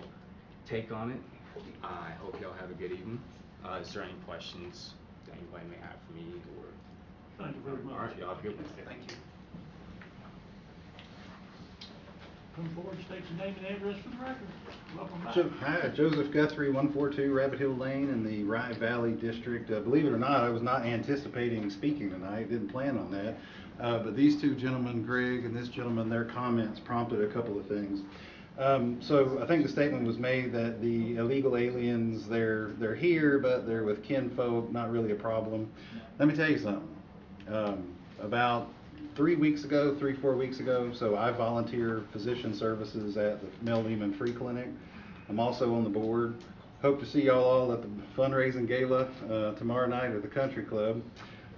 take on it. I hope y'all have a good evening. Is there any questions that anybody may have for me? Or Thank you very much. All right, y'all have a good one. Thank you. Come forward, state your name and address for the record. Welcome back. Hi, Joseph Guthrie, 142 Rabbit Hill Lane in the Rye Valley District. Believe it or not, I was not anticipating speaking tonight, didn't plan on that. But these two gentlemen, Greg and this gentleman, their comments prompted a couple of things. So I think the statement was made that the illegal aliens, they're here, but they're with kinfolk, not really a problem. Let me tell you something. About 4 weeks ago, so I volunteer physician services at the Mel Lehman Free Clinic. I'm also on the board. Hope to see y'all all at the fundraising gala tomorrow night at the Country Club.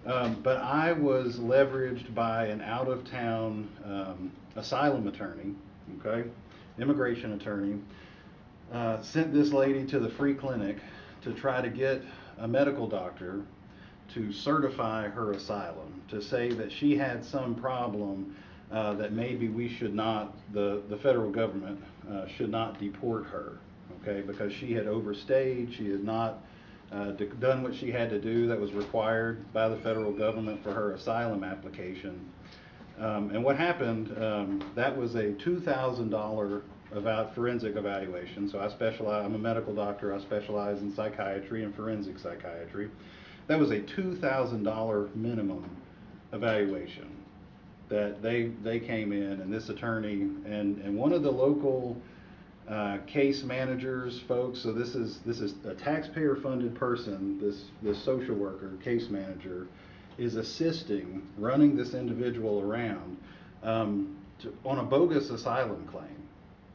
But I was leveraged by an out-of-town asylum attorney, okay, immigration attorney, sent this lady to the free clinic to try to get a medical doctor to certify her asylum, to say that she had some problem that maybe we should not, the federal government should not deport her, okay, because she had overstayed, she had not done what she had to do that was required by the federal government for her asylum application. And what happened, that was a $2,000 forensic evaluation. So I'm a medical doctor, I specialize in psychiatry and forensic psychiatry. That was a $2,000 minimum evaluation that they came in, and this attorney and one of the local case managers folks, so this is a taxpayer funded person, this social worker, case manager, is assisting, running this individual around on a bogus asylum claim,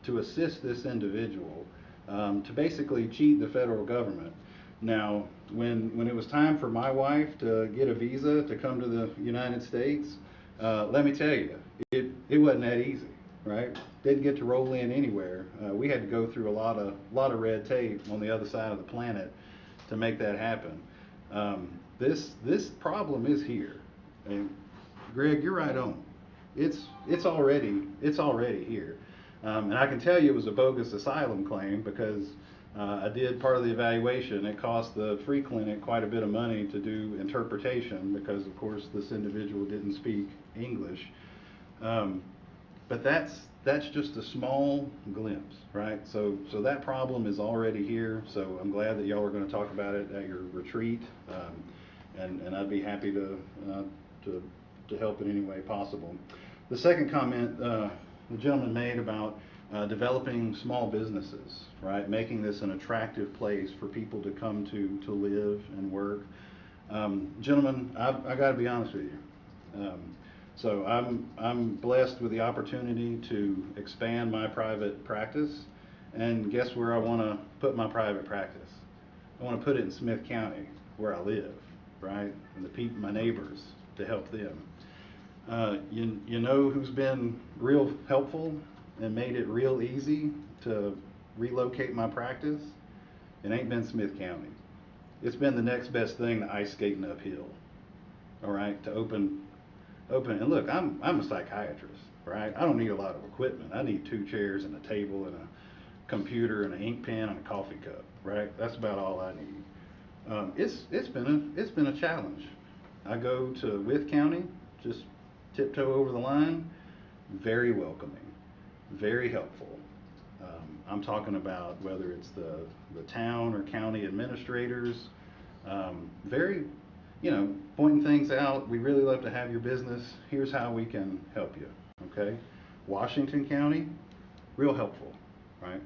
to assist this individual to basically cheat the federal government. Now, when it was time for my wife to get a visa to come to the United States, let me tell you, it wasn't that easy, right? Didn't get to roll in anywhere. We had to go through a lot of red tape on the other side of the planet to make that happen. This problem is here, and Greg, you're right on. It's already here, and I can tell you it was a bogus asylum claim because I did part of the evaluation. It cost the free clinic quite a bit of money to do interpretation because, of course, this individual didn't speak English. But that's just a small glimpse, right? So that problem is already here. So I'm glad that y'all are going to talk about it at your retreat, and I'd be happy to help in any way possible. The second comment the gentleman made about developing small businesses, right? Making this an attractive place for people to come to live and work. Gentlemen, I got to be honest with you. So I'm blessed with the opportunity to expand my private practice, and guess where I want to put my private practice? I want to put it in Smyth County, where I live, right? And the people, my neighbors, to help them. You know who's been real helpful and made it real easy to relocate my practice? It ain't been Smyth County. It's been the next best thing to ice skating uphill, all right, to open. And look, I'm a psychiatrist, right? I don't need a lot of equipment. I need 2 chairs and a table and a computer and an ink pen and a coffee cup, right? That's about all I need. It's been a challenge. I go to Wythe County, just tiptoe over the line, very welcoming, very helpful. I'm talking about whether it's the town or county administrators, very, pointing things out. We really love to have your business. Here's how we can help you, okay? Washington County, real helpful, right?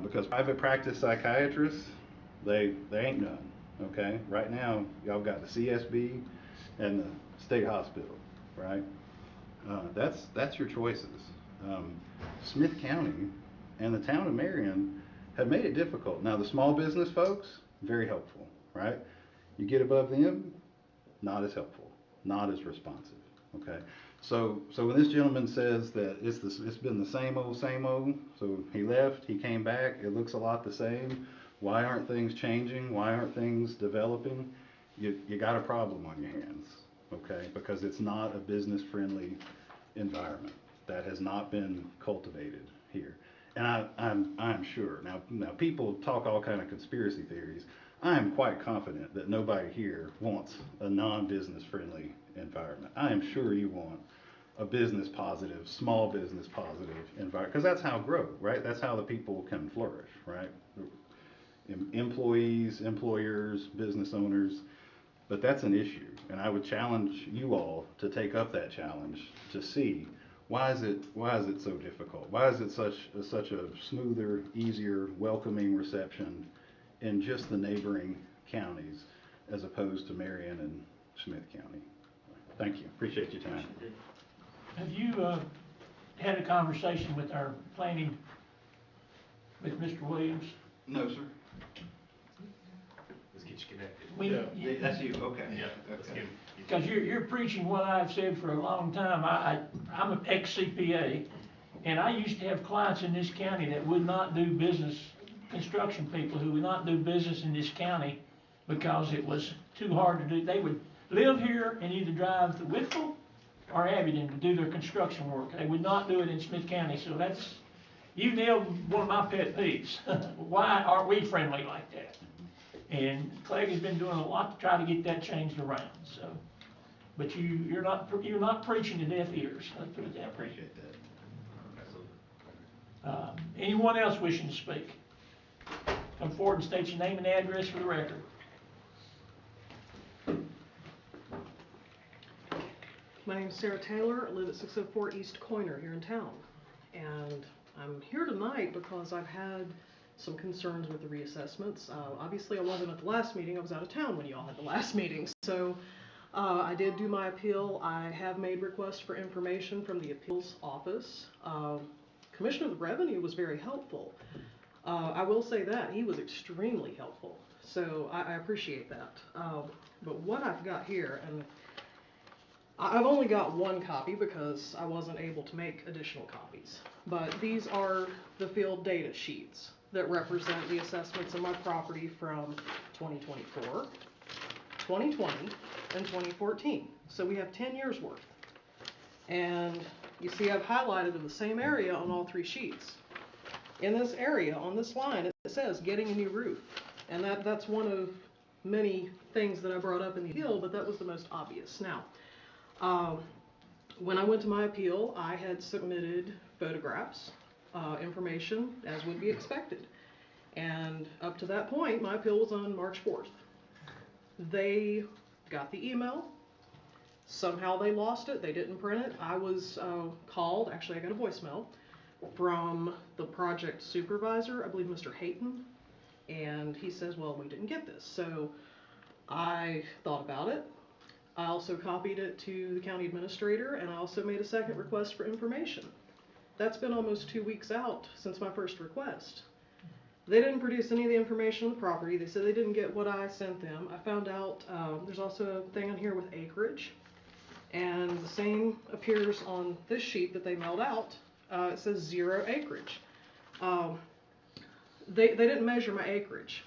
Because private practice psychiatrists, they ain't none, okay? Right now, y'all got the CSB and the state hospital, right? That's your choices. Smyth County and the town of Marion have made it difficult. Now, the small business folks, very helpful, right? You get above them, not as helpful, not as responsive, okay? So when this gentleman says that it's been the same old, so he left, he came back, it looks a lot the same, why aren't things changing? Why aren't things developing? You got a problem on your hands, okay? Because it's not a business-friendly environment. That has not been cultivated here. And I'm sure, now people talk all kind of conspiracy theories. I am quite confident that nobody here wants a non-business friendly environment. I am sure you want a business positive, small business positive environment, because that's how grow, right? That's how the people can flourish, right? Employees, employers, business owners, but that's an issue. And I would challenge you all to take up that challenge to see why is it so difficult? Why is it such a smoother, easier, welcoming reception in just the neighboring counties as opposed to Marion and Smyth County? Thank you. Appreciate your time. Have you had a conversation with our planning, with Mr. Williams? No, sir. Let's get you connected. That's you. Okay. Yeah. Let's get Because you're preaching what I've said for a long time. I'm an ex-CPA, and I used to have clients in this county that would not do business, construction people who would not do business in this county because it was too hard to do. They would live here and either drive to Whitfield or Abington to do their construction work. They would not do it in Smyth County, so you nailed one of my pet peeves. Why aren't we friendly like that? And Clegg has been doing a lot to try to get that changed around, so. But you're not preaching to deaf ears, let's put it that way. Appreciate that. Anyone else wishing to speak? Come forward and state your name and address for the record. My name's Sarah Taylor. I live at 604 East Coiner here in town. And I'm here tonight because I've had some concerns with the reassessments. Obviously I wasn't at the last meeting. I was out of town when you all had the last meeting. So I did do my appeal. I have made requests for information from the appeals office. Commissioner of the Revenue was very helpful. I will say that. He was extremely helpful. So I appreciate that. But what I've got here, and I've only got one copy because I wasn't able to make additional copies. But these are the field data sheets that represent the assessments of my property from 2024, 2020, and 2014. So we have 10 years worth. And you see I've highlighted in the same area on all three sheets. In this area, on this line, it says getting a new roof. And that's one of many things that I brought up in the appeal, but that was the most obvious. Now, when I went to my appeal, I had submitted photographs, information as would be expected. And up to that point, my appeal was on March 4th. They got the email. Somehow they lost it. They didn't print it. I was called. Actually, I got a voicemail from the project supervisor, I believe Mr. Hayton. And he says, well, we didn't get this. So I thought about it. I also copied it to the county administrator, and I also made a second request for information. That's been almost 2 weeks out since my first request. They didn't produce any of the information on the property. They said they didn't get what I sent them. I found out there's also a thing on here with acreage, and the same appears on this sheet that they mailed out. It says 0 acreage. They didn't measure my acreage.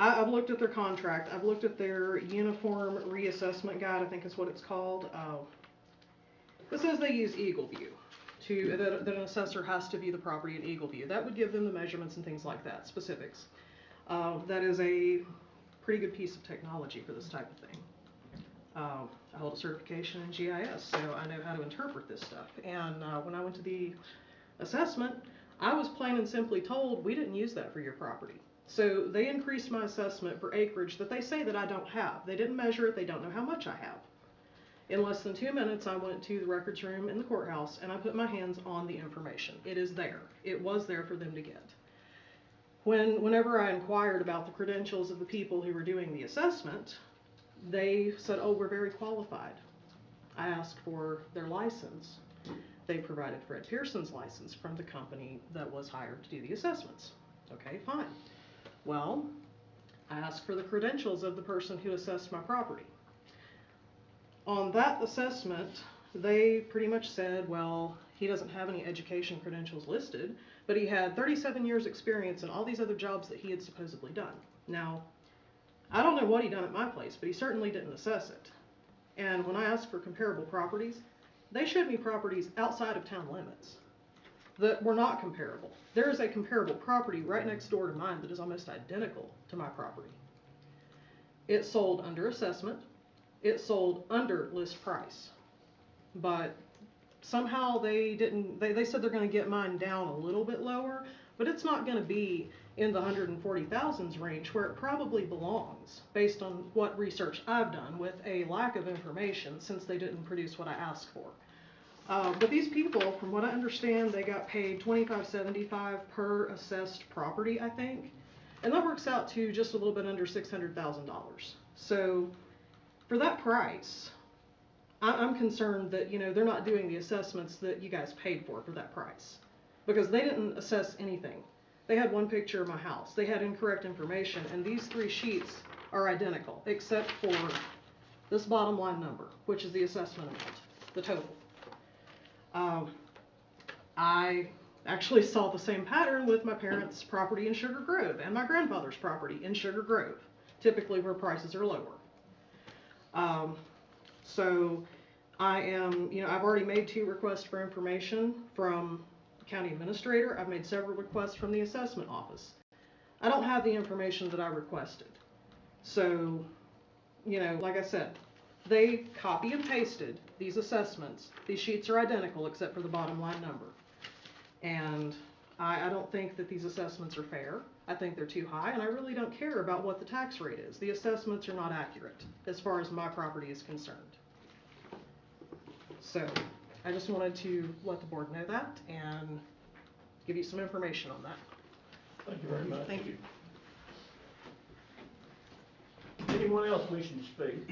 I've looked at their contract. I've looked at their uniform reassessment guide, I think is what it's called. It says they use Eagle View, that an assessor has to view the property in Eagle View. That would give them the measurements and things like that, specifics. That is a pretty good piece of technology for this type of thing. I hold a certification in GIS, so I know how to interpret this stuff. And when I went to the assessment, I was plain and simply told, we didn't use that for your property. So they increased my assessment for acreage that they say that I don't have. They didn't measure it, they don't know how much I have. In less than 2 minutes, I went to the records room in the courthouse and I put my hands on the information. It is there. It was there for them to get. Whenever I inquired about the credentials of the people who were doing the assessment, they said, oh, we're very qualified. I asked for their license. They provided Fred Pearson's license from the company that was hired to do the assessments. Okay, fine. Well, I asked for the credentials of the person who assessed my property. On that assessment, they pretty much said, well, he doesn't have any education credentials listed, but he had 37 years experience in all these other jobs that he had supposedly done. Now, I don't know what he done at my place, but he certainly didn't assess it. And when I asked for comparable properties, they showed me properties outside of town limits that were not comparable. There is a comparable property right next door to mine that is almost identical to my property. It sold under assessment. It sold under list price. But somehow they said they're going to get mine down a little bit lower, but it's not going to be in the 140,000s range where it probably belongs based on what research I've done with a lack of information since they didn't produce what I asked for. But these people, from what I understand, they got paid $25.75 per assessed property, I think, and that works out to just a little bit under $600,000. So for that price, I'm concerned that, you know, they're not doing the assessments that you guys paid for that price, because they didn't assess anything. They had one picture of my house. They had incorrect information, and these 3 sheets are identical, except for this bottom line number, which is the assessment amount, the total. I actually saw the same pattern with my parents' property in Sugar Grove and my grandfather's property in Sugar Grove, typically where prices are lower. So I am, you know, I've already made 2 requests for information from the county administrator. I've made several requests from the assessment office. I don't have the information that I requested. So, you know, like I said, they copy and pasted these assessments. These sheets are identical except for the bottom line number. And I don't think that these assessments are fair. I think they're too high, and I really don't care about what the tax rate is. The assessments are not accurate as far as my property is concerned. So I just wanted to let the board know that and give you some information on that. Thank you very much. Thank you. Anyone else wishing to speak?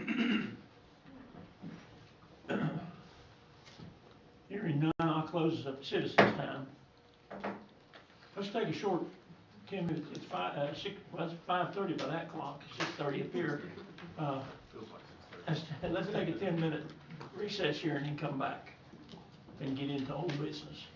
Hearing none, I'll close the citizens' time. Let's take a short 10 minutes. It's 5:30 by that clock. It's 6:30 up here. Let's take a 10-minute recess here and then come back and get into old business.